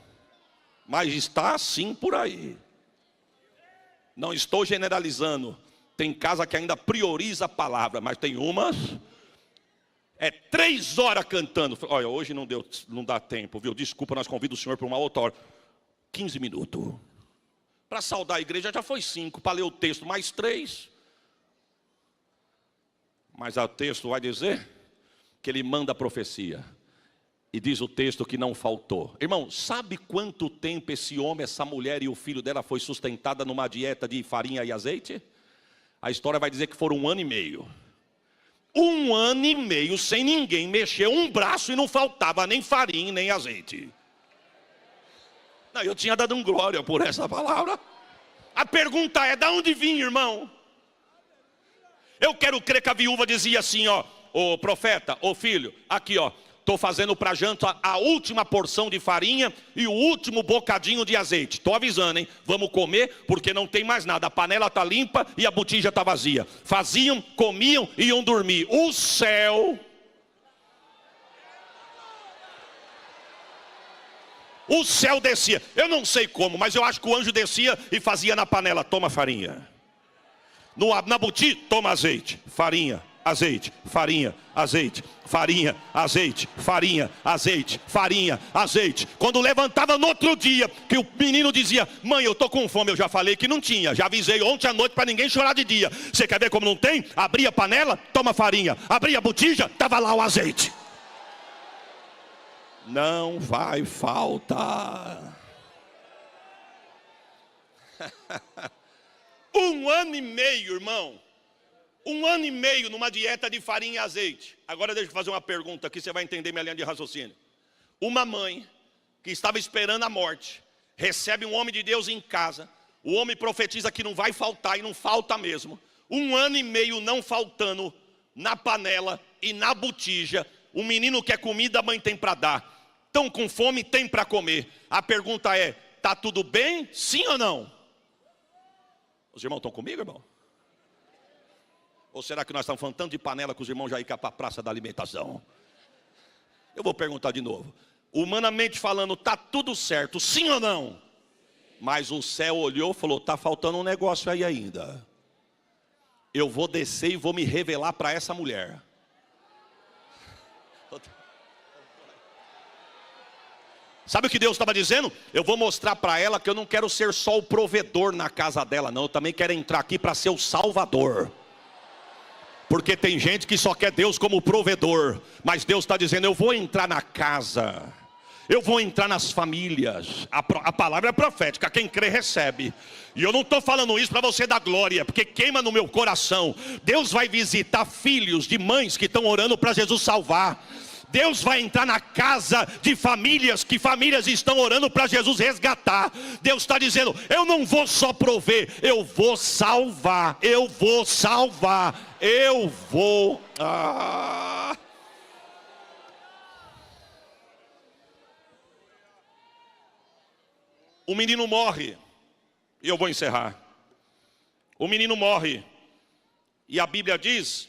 Mas está assim por aí. Não estou generalizando. Tem casa que ainda prioriza a palavra, mas tem umas 3 horas cantando. Olha, hoje não dá tempo, viu? Desculpa, nós convidamos o senhor para uma outra hora. 15 minutos. Para saudar a igreja já foi 5, para ler o texto mais 3. Mas o texto vai dizer que ele manda a profecia. E diz o texto que não faltou. Irmão, sabe quanto tempo esse homem, essa mulher e o filho dela foi sustentada numa dieta de farinha e azeite? A história vai dizer que foram 1 ano e meio. 1 ano e meio sem ninguém mexer um braço e não faltava nem farinha nem azeite. Não, eu tinha dado glória por essa palavra. A pergunta é: de onde vinha, irmão? Eu quero crer que a viúva dizia assim, ó: ô profeta, ô filho, aqui ó, estou fazendo para janta a última porção de farinha e o último bocadinho de azeite. Estou avisando, hein? Vamos comer porque não tem mais nada. A panela está limpa e a botija está vazia. Faziam, comiam e iam dormir. O céu descia. Eu não sei como, mas eu acho que o anjo descia e fazia na panela: toma farinha. Na botija, toma azeite, farinha, azeite, farinha, azeite, farinha, azeite, farinha, azeite, farinha, azeite. Quando levantava no outro dia, que o menino dizia: mãe, eu estou com fome. Eu já falei que não tinha, já avisei ontem à noite para ninguém chorar de dia. Você quer ver como não tem? Abria a panela, toma farinha. Abria a botija, estava lá o azeite. Não vai faltar. 1 ano e meio, irmão. 1 ano e meio numa dieta de farinha e azeite. Agora deixa eu fazer uma pergunta aqui, você vai entender minha linha de raciocínio. Uma mãe que estava esperando a morte, recebe um homem de Deus em casa. O homem profetiza que não vai faltar e não falta mesmo. 1 ano e meio não faltando na panela e na botija. O menino quer comida, a mãe tem para dar. Estão com fome, tem para comer. A pergunta é: está tudo bem? Sim ou não? Os irmãos estão comigo, irmão? Ou será que nós estamos falando tanto de panela que os irmãos já iam para a praça da alimentação? Eu vou perguntar de novo. Humanamente falando, está tudo certo, sim ou não? Mas o céu olhou e falou: está faltando um negócio aí ainda. Eu vou descer e vou me revelar para essa mulher. Sabe o que Deus estava dizendo? Eu vou mostrar para ela que eu não quero ser só o provedor na casa dela, não. Eu também quero entrar aqui para ser o salvador. Porque tem gente que só quer Deus como provedor. Mas Deus está dizendo: eu vou entrar na casa. Eu vou entrar nas famílias. A palavra é profética, quem crê recebe. E eu não estou falando isso para você dar glória, porque queima no meu coração. Deus vai visitar filhos de mães que estão orando para Jesus salvar. Deus vai entrar na casa de famílias, que famílias estão orando para Jesus resgatar. Deus está dizendo: eu não vou só prover, eu vou salvar, eu vou salvar, eu vou... O menino morre, e eu vou encerrar. O menino morre, e a Bíblia diz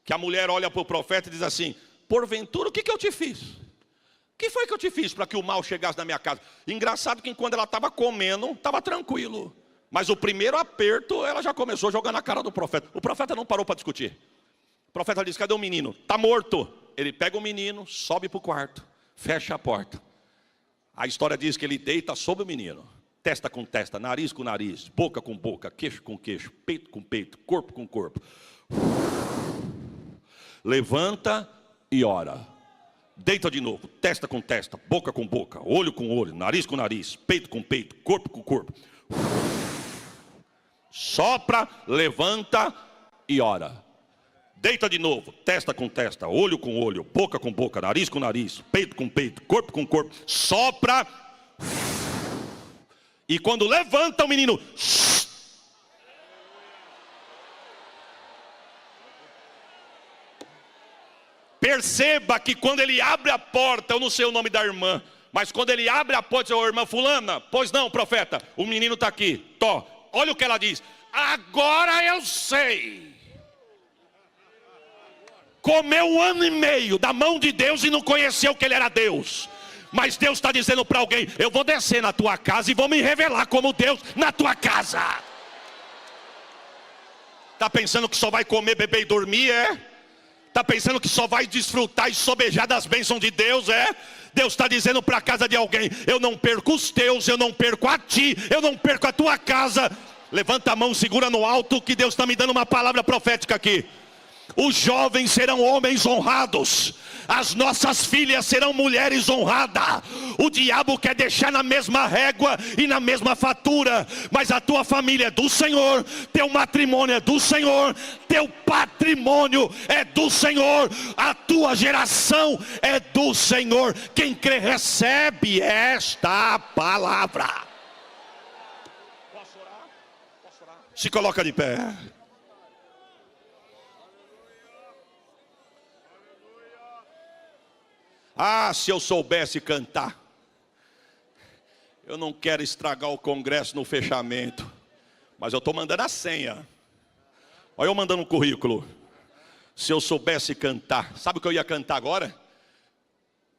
que a mulher olha para o profeta e diz assim: porventura, o que eu te fiz? O que foi que eu te fiz para que o mal chegasse na minha casa? Engraçado que enquanto ela estava comendo, estava tranquilo. Mas o primeiro aperto, ela já começou a jogar na cara do profeta. O profeta não parou para discutir. O profeta disse: cadê o menino? Está morto. Ele pega o menino, sobe para o quarto, fecha a porta. A história diz que ele deita sobre o menino. Testa com testa, nariz com nariz, boca com boca, queixo com queixo, peito com peito, corpo com corpo. Levanta e ora. Deita de novo, testa com testa, boca com boca, olho com olho, nariz com nariz, peito com peito, corpo com corpo. Sopra, levanta e ora. Deita de novo, testa com testa, olho com olho, boca com boca, nariz com nariz, peito com peito, corpo com corpo. Sopra. E quando levanta o menino, perceba que quando ele abre a porta, eu não sei o nome da irmã, mas quando ele abre a porta, diz: ô irmã fulana, pois não, profeta, o menino está aqui. Tó, olha o que ela diz: agora eu sei. Comeu 1 ano e meio da mão de Deus e não conheceu que ele era Deus. Mas Deus está dizendo para alguém: eu vou descer na tua casa e vou me revelar como Deus na tua casa. Está pensando que só vai comer, beber e dormir, é? Está pensando que só vai desfrutar e sobejar das bênçãos de Deus, é? Deus está dizendo para a casa de alguém: eu não perco os teus, eu não perco a ti, eu não perco a tua casa. Levanta a mão, segura no alto, que Deus está me dando uma palavra profética aqui. Os jovens serão homens honrados, as nossas filhas serão mulheres honradas. O diabo quer deixar na mesma régua e na mesma fatura, mas a tua família é do Senhor, teu matrimônio é do Senhor, teu patrimônio é do Senhor, a tua geração é do Senhor. Quem crê recebe esta palavra. Posso orar? Posso orar? Se coloca de pé. Ah, se eu soubesse cantar. Eu não quero estragar o congresso no fechamento, mas eu estou mandando a senha. Olha eu mandando um currículo. Se eu soubesse cantar. Sabe o que eu ia cantar agora?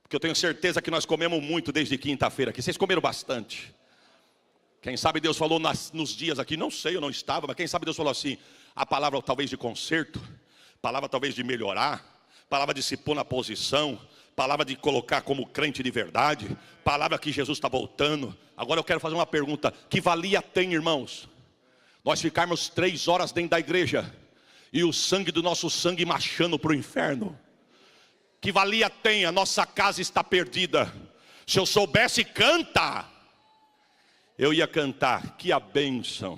Porque eu tenho certeza que nós comemos muito desde quinta-feira aqui. Vocês comeram bastante. Quem sabe Deus falou nos dias aqui, não sei, eu não estava, mas quem sabe Deus falou assim: a palavra talvez de conserto, palavra talvez de melhorar, palavra de se pôr na posição, palavra de colocar como crente de verdade, palavra que Jesus está voltando. Agora eu quero fazer uma pergunta: que valia tem, irmãos, nós ficarmos 3 horas dentro da igreja e o sangue do nosso sangue marchando para o inferno? Que valia tem? A nossa casa está perdida. Se eu soubesse cantar, eu ia cantar: que a bênção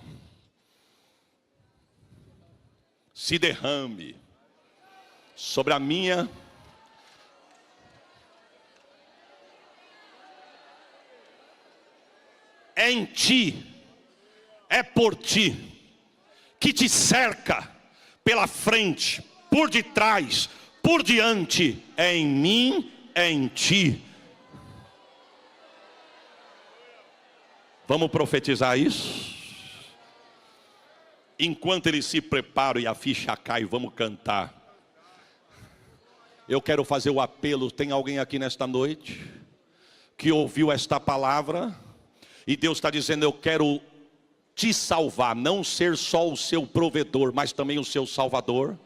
se derrame sobre a minha é em ti, é por ti, que te cerca pela frente, por detrás, por diante, é em mim, é em ti. Vamos profetizar isso? Enquanto eles se preparam e a ficha cai, vamos cantar. Eu quero fazer o apelo. Tem alguém aqui nesta noite que ouviu esta palavra e Deus está dizendo: eu quero te salvar, não ser só o seu provedor, mas também o seu salvador.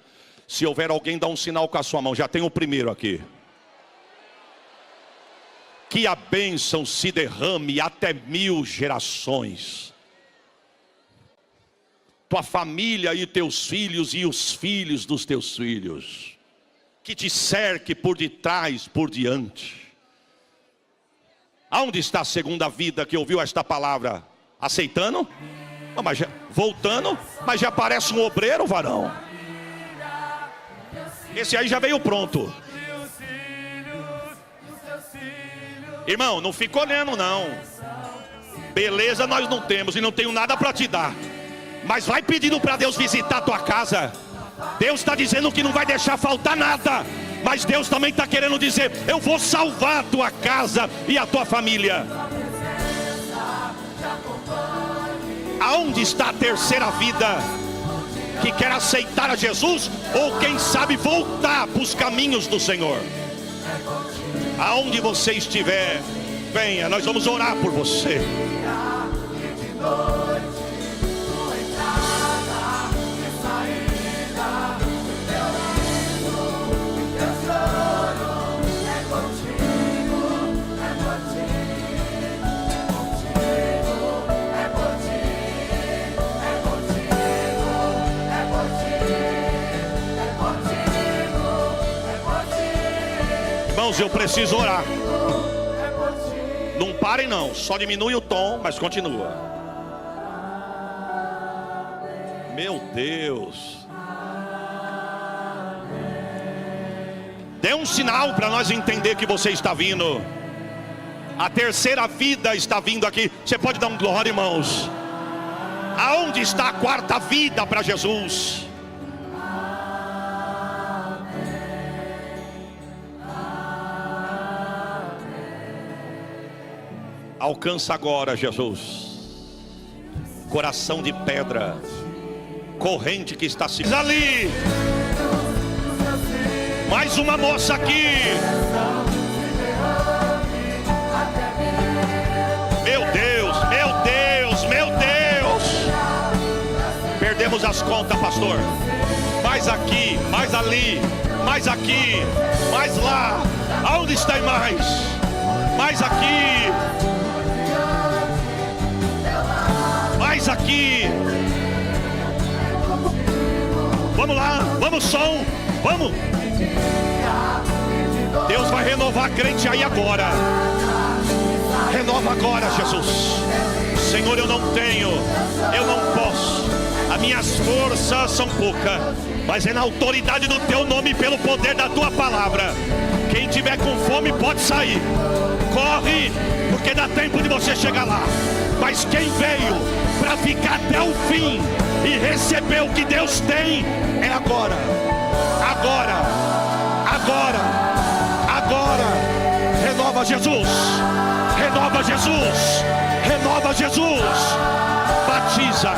Se houver alguém, dá um sinal com a sua mão. Já tem o primeiro aqui. Que a bênção se derrame até 1000 gerações. Tua família e teus filhos e os filhos dos teus filhos. Que te cerque por detrás, por diante. Aonde está a segunda vida que ouviu esta palavra? Aceitando? Não, mas já, voltando, mas já parece um obreiro, varão. Esse aí já veio pronto. Irmão, não fica olhando não. Beleza nós não temos e não tenho nada para te dar, mas vai pedindo para Deus visitar a tua casa. Deus está dizendo que não vai deixar faltar nada, mas Deus também está querendo dizer: eu vou salvar a tua casa e a tua família. Aonde está a terceira vida que quer aceitar a Jesus, ou quem sabe voltar para os caminhos do Senhor? Aonde você estiver, venha, nós vamos orar por você. Irmãos, eu preciso orar. Não parem não, só diminui o tom, mas continua. Meu Deus. Dê um sinal para nós entender que você está vindo. A terceira vida está vindo aqui. Você pode dar um glória, irmãos? Aonde está a quarta vida para Jesus? Alcança agora, Jesus. Coração de pedra, corrente que está se ali. Mais uma moça aqui. Meu Deus, meu Deus, meu Deus. Perdemos as contas, pastor. Mais aqui, mais ali, mais aqui, mais lá. Aonde está mais? Mais aqui. Mais aqui. Vamos lá, vamos som, vamos. Deus vai renovar a crente aí agora. Renova agora, Jesus. Senhor, eu não tenho, eu não posso. As minhas forças são poucas, mas é na autoridade do teu nome, pelo poder da tua palavra. Quem tiver com fome pode sair. Corre, porque dá tempo de você chegar lá. Mas quem veio para ficar até o fim e receber o que Deus tem, é agora. Agora, agora, agora. Renova Jesus, renova Jesus, renova Jesus. Batiza,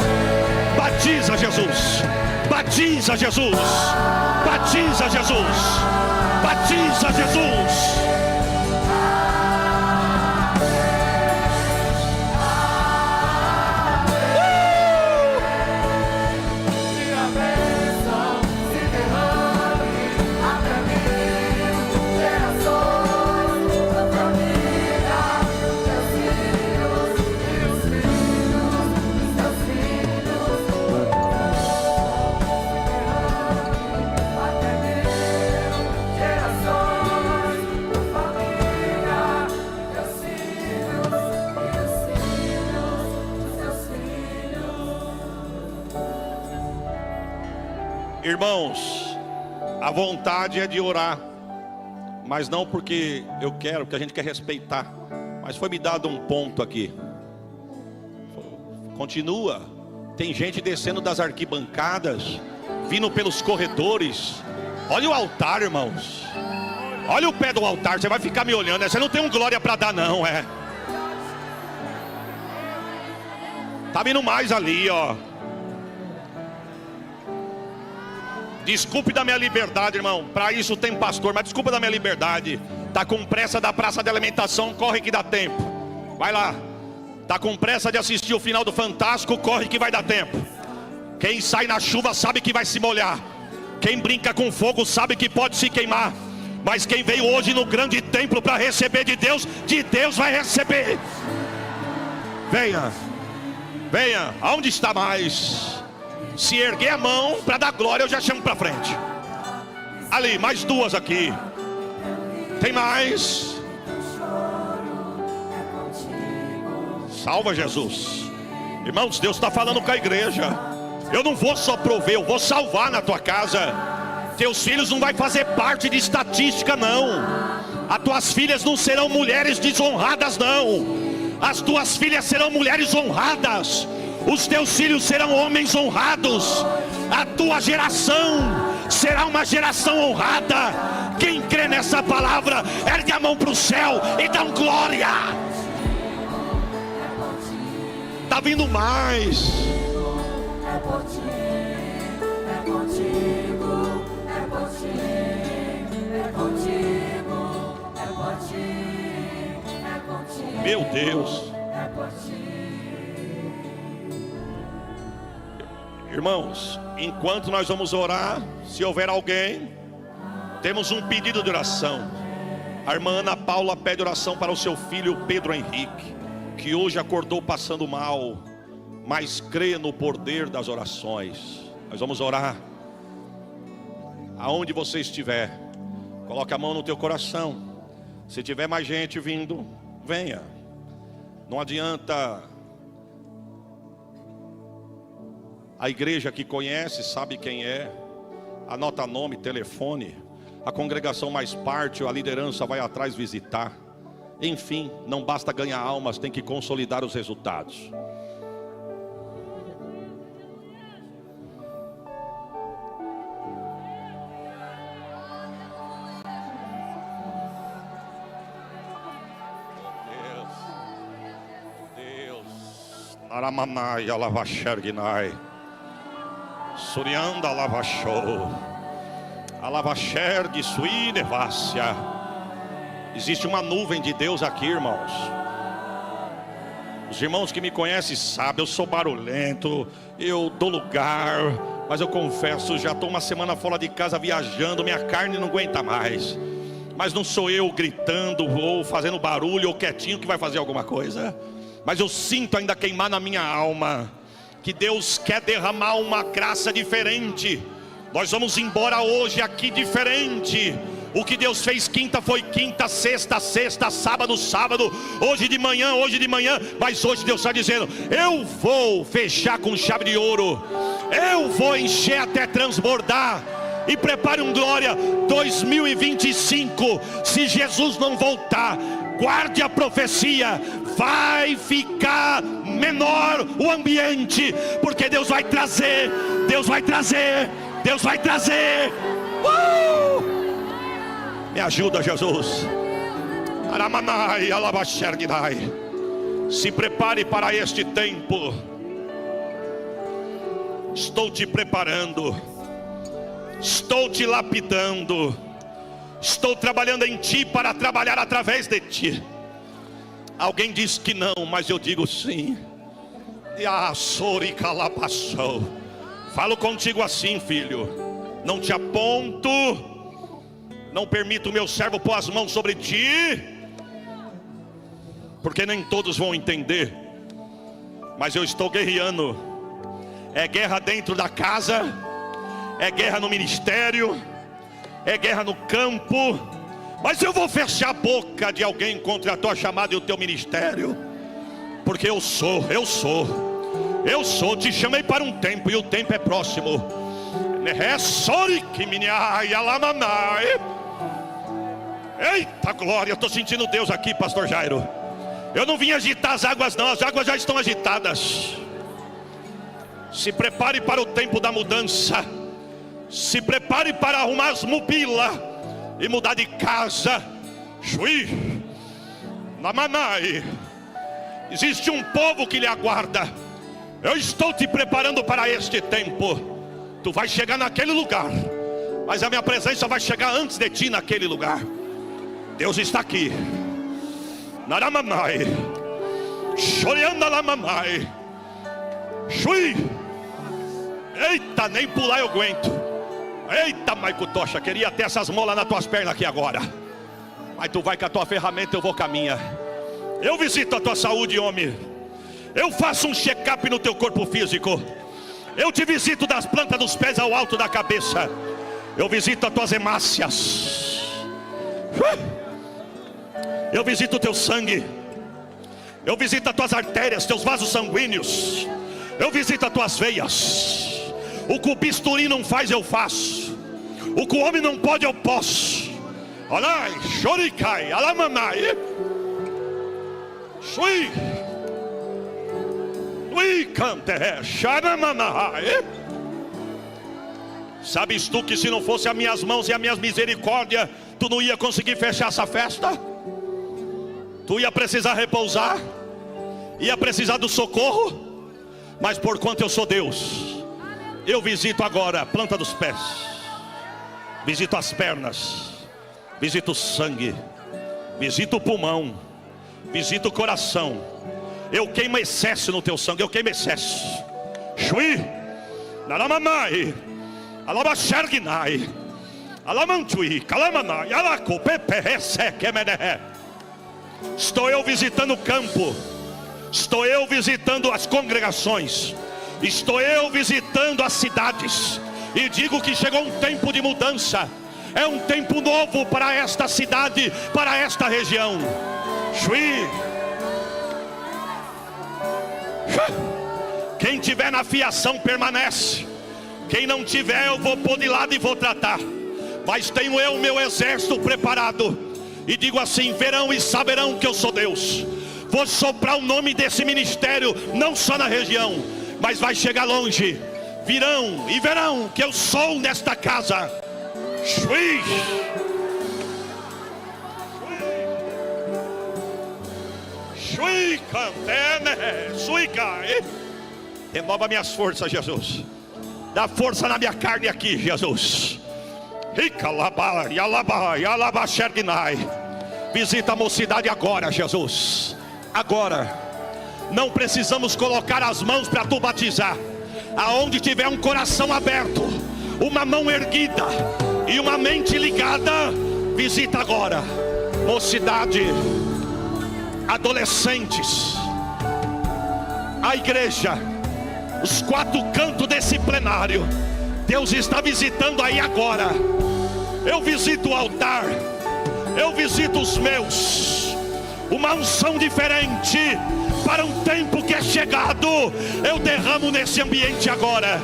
batiza Jesus, batiza Jesus, batiza Jesus, batiza Jesus. Irmãos, a vontade é de orar, mas não porque eu quero, porque a gente quer respeitar, mas foi me dado um ponto aqui. Continua, tem gente descendo das arquibancadas, vindo pelos corredores. Olha o altar, irmãos. Olha o pé do altar, você vai ficar me olhando, você não tem um glória para dar não, é. Tá vindo mais ali, ó. Desculpe da minha liberdade, irmão. Para isso tem pastor, mas desculpa da minha liberdade. Tá com pressa da praça de alimentação, corre que dá tempo. Vai lá. Tá com pressa de assistir o final do Fantástico, corre que vai dar tempo. Quem sai na chuva sabe que vai se molhar. Quem brinca com fogo sabe que pode se queimar. Mas quem veio hoje no grande templo para receber de Deus vai receber. Venha, venha. Aonde está mais? Se erguer a mão para dar glória, eu já chamo para frente. Ali, mais duas aqui. Tem mais. Salva Jesus. Irmãos, Deus está falando com a igreja. Eu não vou só prover, eu vou salvar na tua casa. Teus filhos não vai fazer parte de estatística não. As tuas filhas não serão mulheres desonradas não. As tuas filhas serão mulheres honradas. Os teus filhos serão homens honrados. A tua geração será uma geração honrada. Quem crê nessa palavra, ergue a mão para o céu e dá um glória. Está vindo mais. É por ti, é contigo, é por ti, é contigo, é por ti, é contigo. Meu Deus. É por ti. Irmãos, enquanto nós vamos orar, se houver alguém, temos um pedido de oração. A irmã Ana Paula pede oração para o seu filho Pedro Henrique, que hoje acordou passando mal, mas crê no poder das orações. Nós vamos orar. Aonde você estiver, coloque a mão no teu coração. Se tiver mais gente vindo, venha. Não adianta A igreja que conhece, sabe quem é, anota nome, telefone. A congregação mais parte, a liderança vai atrás visitar. Enfim, não basta ganhar almas, tem que consolidar os resultados. Aramanai, Alavaxerginai, Surianda, Alavachou, Alavaxergue, Suinevácia. Existe uma nuvem de Deus aqui, irmãos. Os irmãos que me conhecem sabem, eu sou barulhento, eu dou lugar, mas eu confesso, já estou uma semana fora de casa viajando, minha carne não aguenta mais. Mas não sou eu gritando ou fazendo barulho ou quietinho que vai fazer alguma coisa. Mas eu sinto ainda queimar na minha alma que Deus quer derramar uma graça diferente. Nós vamos embora hoje aqui diferente. O que Deus fez quinta foi quinta, sexta, sábado, sábado, hoje de manhã. Mas hoje Deus está dizendo: eu vou fechar com chave de ouro, eu vou encher até transbordar. E prepare um glória 2025. Se Jesus não voltar, guarde a profecia, vai ficar menor o ambiente, porque Deus vai trazer. Me ajuda, Jesus. Aramanai, Alavaxerginai. Se prepare para este tempo. Estou te preparando, estou te lapidando, estou trabalhando em ti para trabalhar através de ti. Alguém diz que não, mas eu digo sim. Falo contigo assim, filho. Não te aponto, não permito o meu servo pôr as mãos sobre ti, porque nem todos vão entender. Mas eu estou guerreando. É guerra dentro da casa, é guerra no ministério, é guerra no campo. Mas eu vou fechar a boca de alguém contra a tua chamada e o teu ministério, porque eu sou, te chamei para um tempo, e o tempo é próximo. Eita glória, eu estou sentindo Deus aqui, pastor Jairo. Eu não vim agitar as águas não, as águas já estão agitadas. Se prepare para o tempo da mudança. Se prepare para arrumar as mobilas e mudar de casa. Namanai. Existe um povo que lhe aguarda. Eu estou te preparando para este tempo. Tu vai chegar naquele lugar, mas a minha presença vai chegar antes de ti naquele lugar. Deus está aqui. Naramamai. Choriandalamamai. Chui. Eita, nem pular eu aguento. Eita, Maico Tocha, queria ter essas molas nas tuas pernas aqui agora. Mas tu vai com a tua ferramenta, eu vou com a minha. Eu visito a tua saúde, homem. Eu faço um check-up no teu corpo físico. Eu te visito das plantas dos pés ao alto da cabeça. Eu visito as tuas hemácias. Eu visito o teu sangue. Eu visito as tuas artérias, teus vasos sanguíneos. Eu visito as tuas veias. O que o bisturi não faz, eu faço. O que o homem não pode, eu posso. Olai, choricai, alamanai. Sui. Ui, cante, xaramanai. Sabes tu que se não fosse as minhas mãos e as minhas misericórdias, tu não ia conseguir fechar essa festa? Tu ia precisar repousar, ia precisar do socorro. Mas por quanto eu sou Deus, eu visito agora a planta dos pés, visito as pernas, visito o sangue, visito o pulmão, visito o coração. Eu queimo excesso no teu sangue, eu queimo excesso. Shui, naramamai, alabaxerginai, alamantui, calamanai, alaco, pepe, reseque, menehe. Estou eu visitando o campo, estou eu visitando as congregações, estou eu visitando as cidades, e digo que chegou um tempo de mudança. É um tempo novo para esta cidade, para esta região. Shui. Quem tiver na fiação permanece. Quem não tiver eu vou pôr de lado e vou tratar. Mas tenho eu o meu exército preparado. E digo assim: verão e saberão que eu sou Deus. Vou soprar o nome desse ministério, não só na região, mas vai chegar longe. Virão e verão que eu sou nesta casa. Shui. Shui cantene, sui cai. Renova minhas forças, Jesus. Dá força na minha carne aqui, Jesus. Visita a mocidade agora, Jesus. Agora. Não precisamos colocar as mãos para tu batizar. Aonde tiver um coração aberto, uma mão erguida e uma mente ligada, visita agora. Mocidade, adolescentes, a igreja, os 4 cantos desse plenário. Deus está visitando aí agora. Eu visito o altar, eu visito os meus. Uma unção diferente para um tempo que é chegado, eu derramo nesse ambiente agora.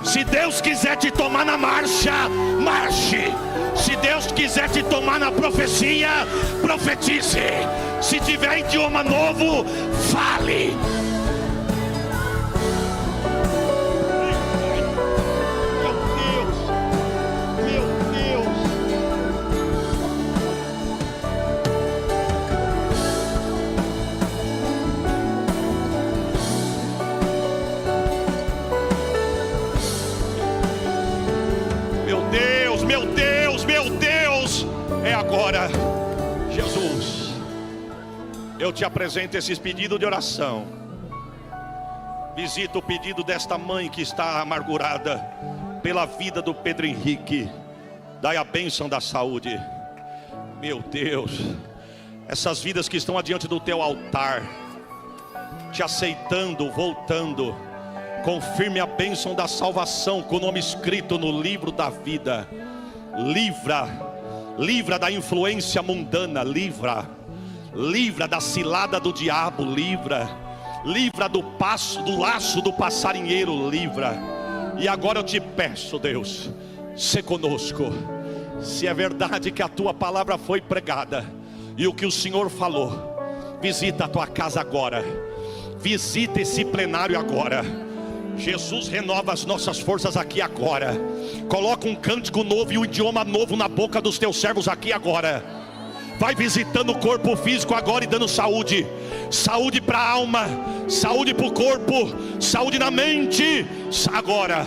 Se Deus quiser te tomar na marcha, marche. Se Deus quiser te tomar na profecia, profetize. Se tiver idioma novo, fale. É agora, Jesus. Eu te apresento esses pedidos de oração. Visita o pedido desta mãe que está amargurada pela vida do Pedro Henrique. Dai a bênção da saúde. Meu Deus, essas vidas que estão adiante do teu altar, te aceitando, voltando, confirme a bênção da salvação com o nome escrito no livro da vida. Livra da influência mundana, livra da cilada do diabo, livra do laço do passarinheiro, livra. E agora eu te peço, Deus, sê conosco. Se é verdade que a tua palavra foi pregada e o que o Senhor falou, visita a tua casa agora, visita esse plenário agora. Jesus, renova as nossas forças aqui agora. Coloca um cântico novo e um idioma novo na boca dos teus servos aqui agora. Vai visitando o corpo físico agora e dando saúde. Saúde para a alma, saúde para o corpo, saúde na mente. Agora,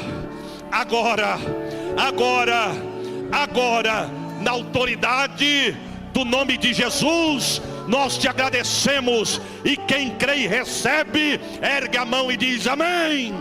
na autoridade do nome de Jesus, nós te agradecemos. E quem crê e recebe, ergue a mão e diz amém.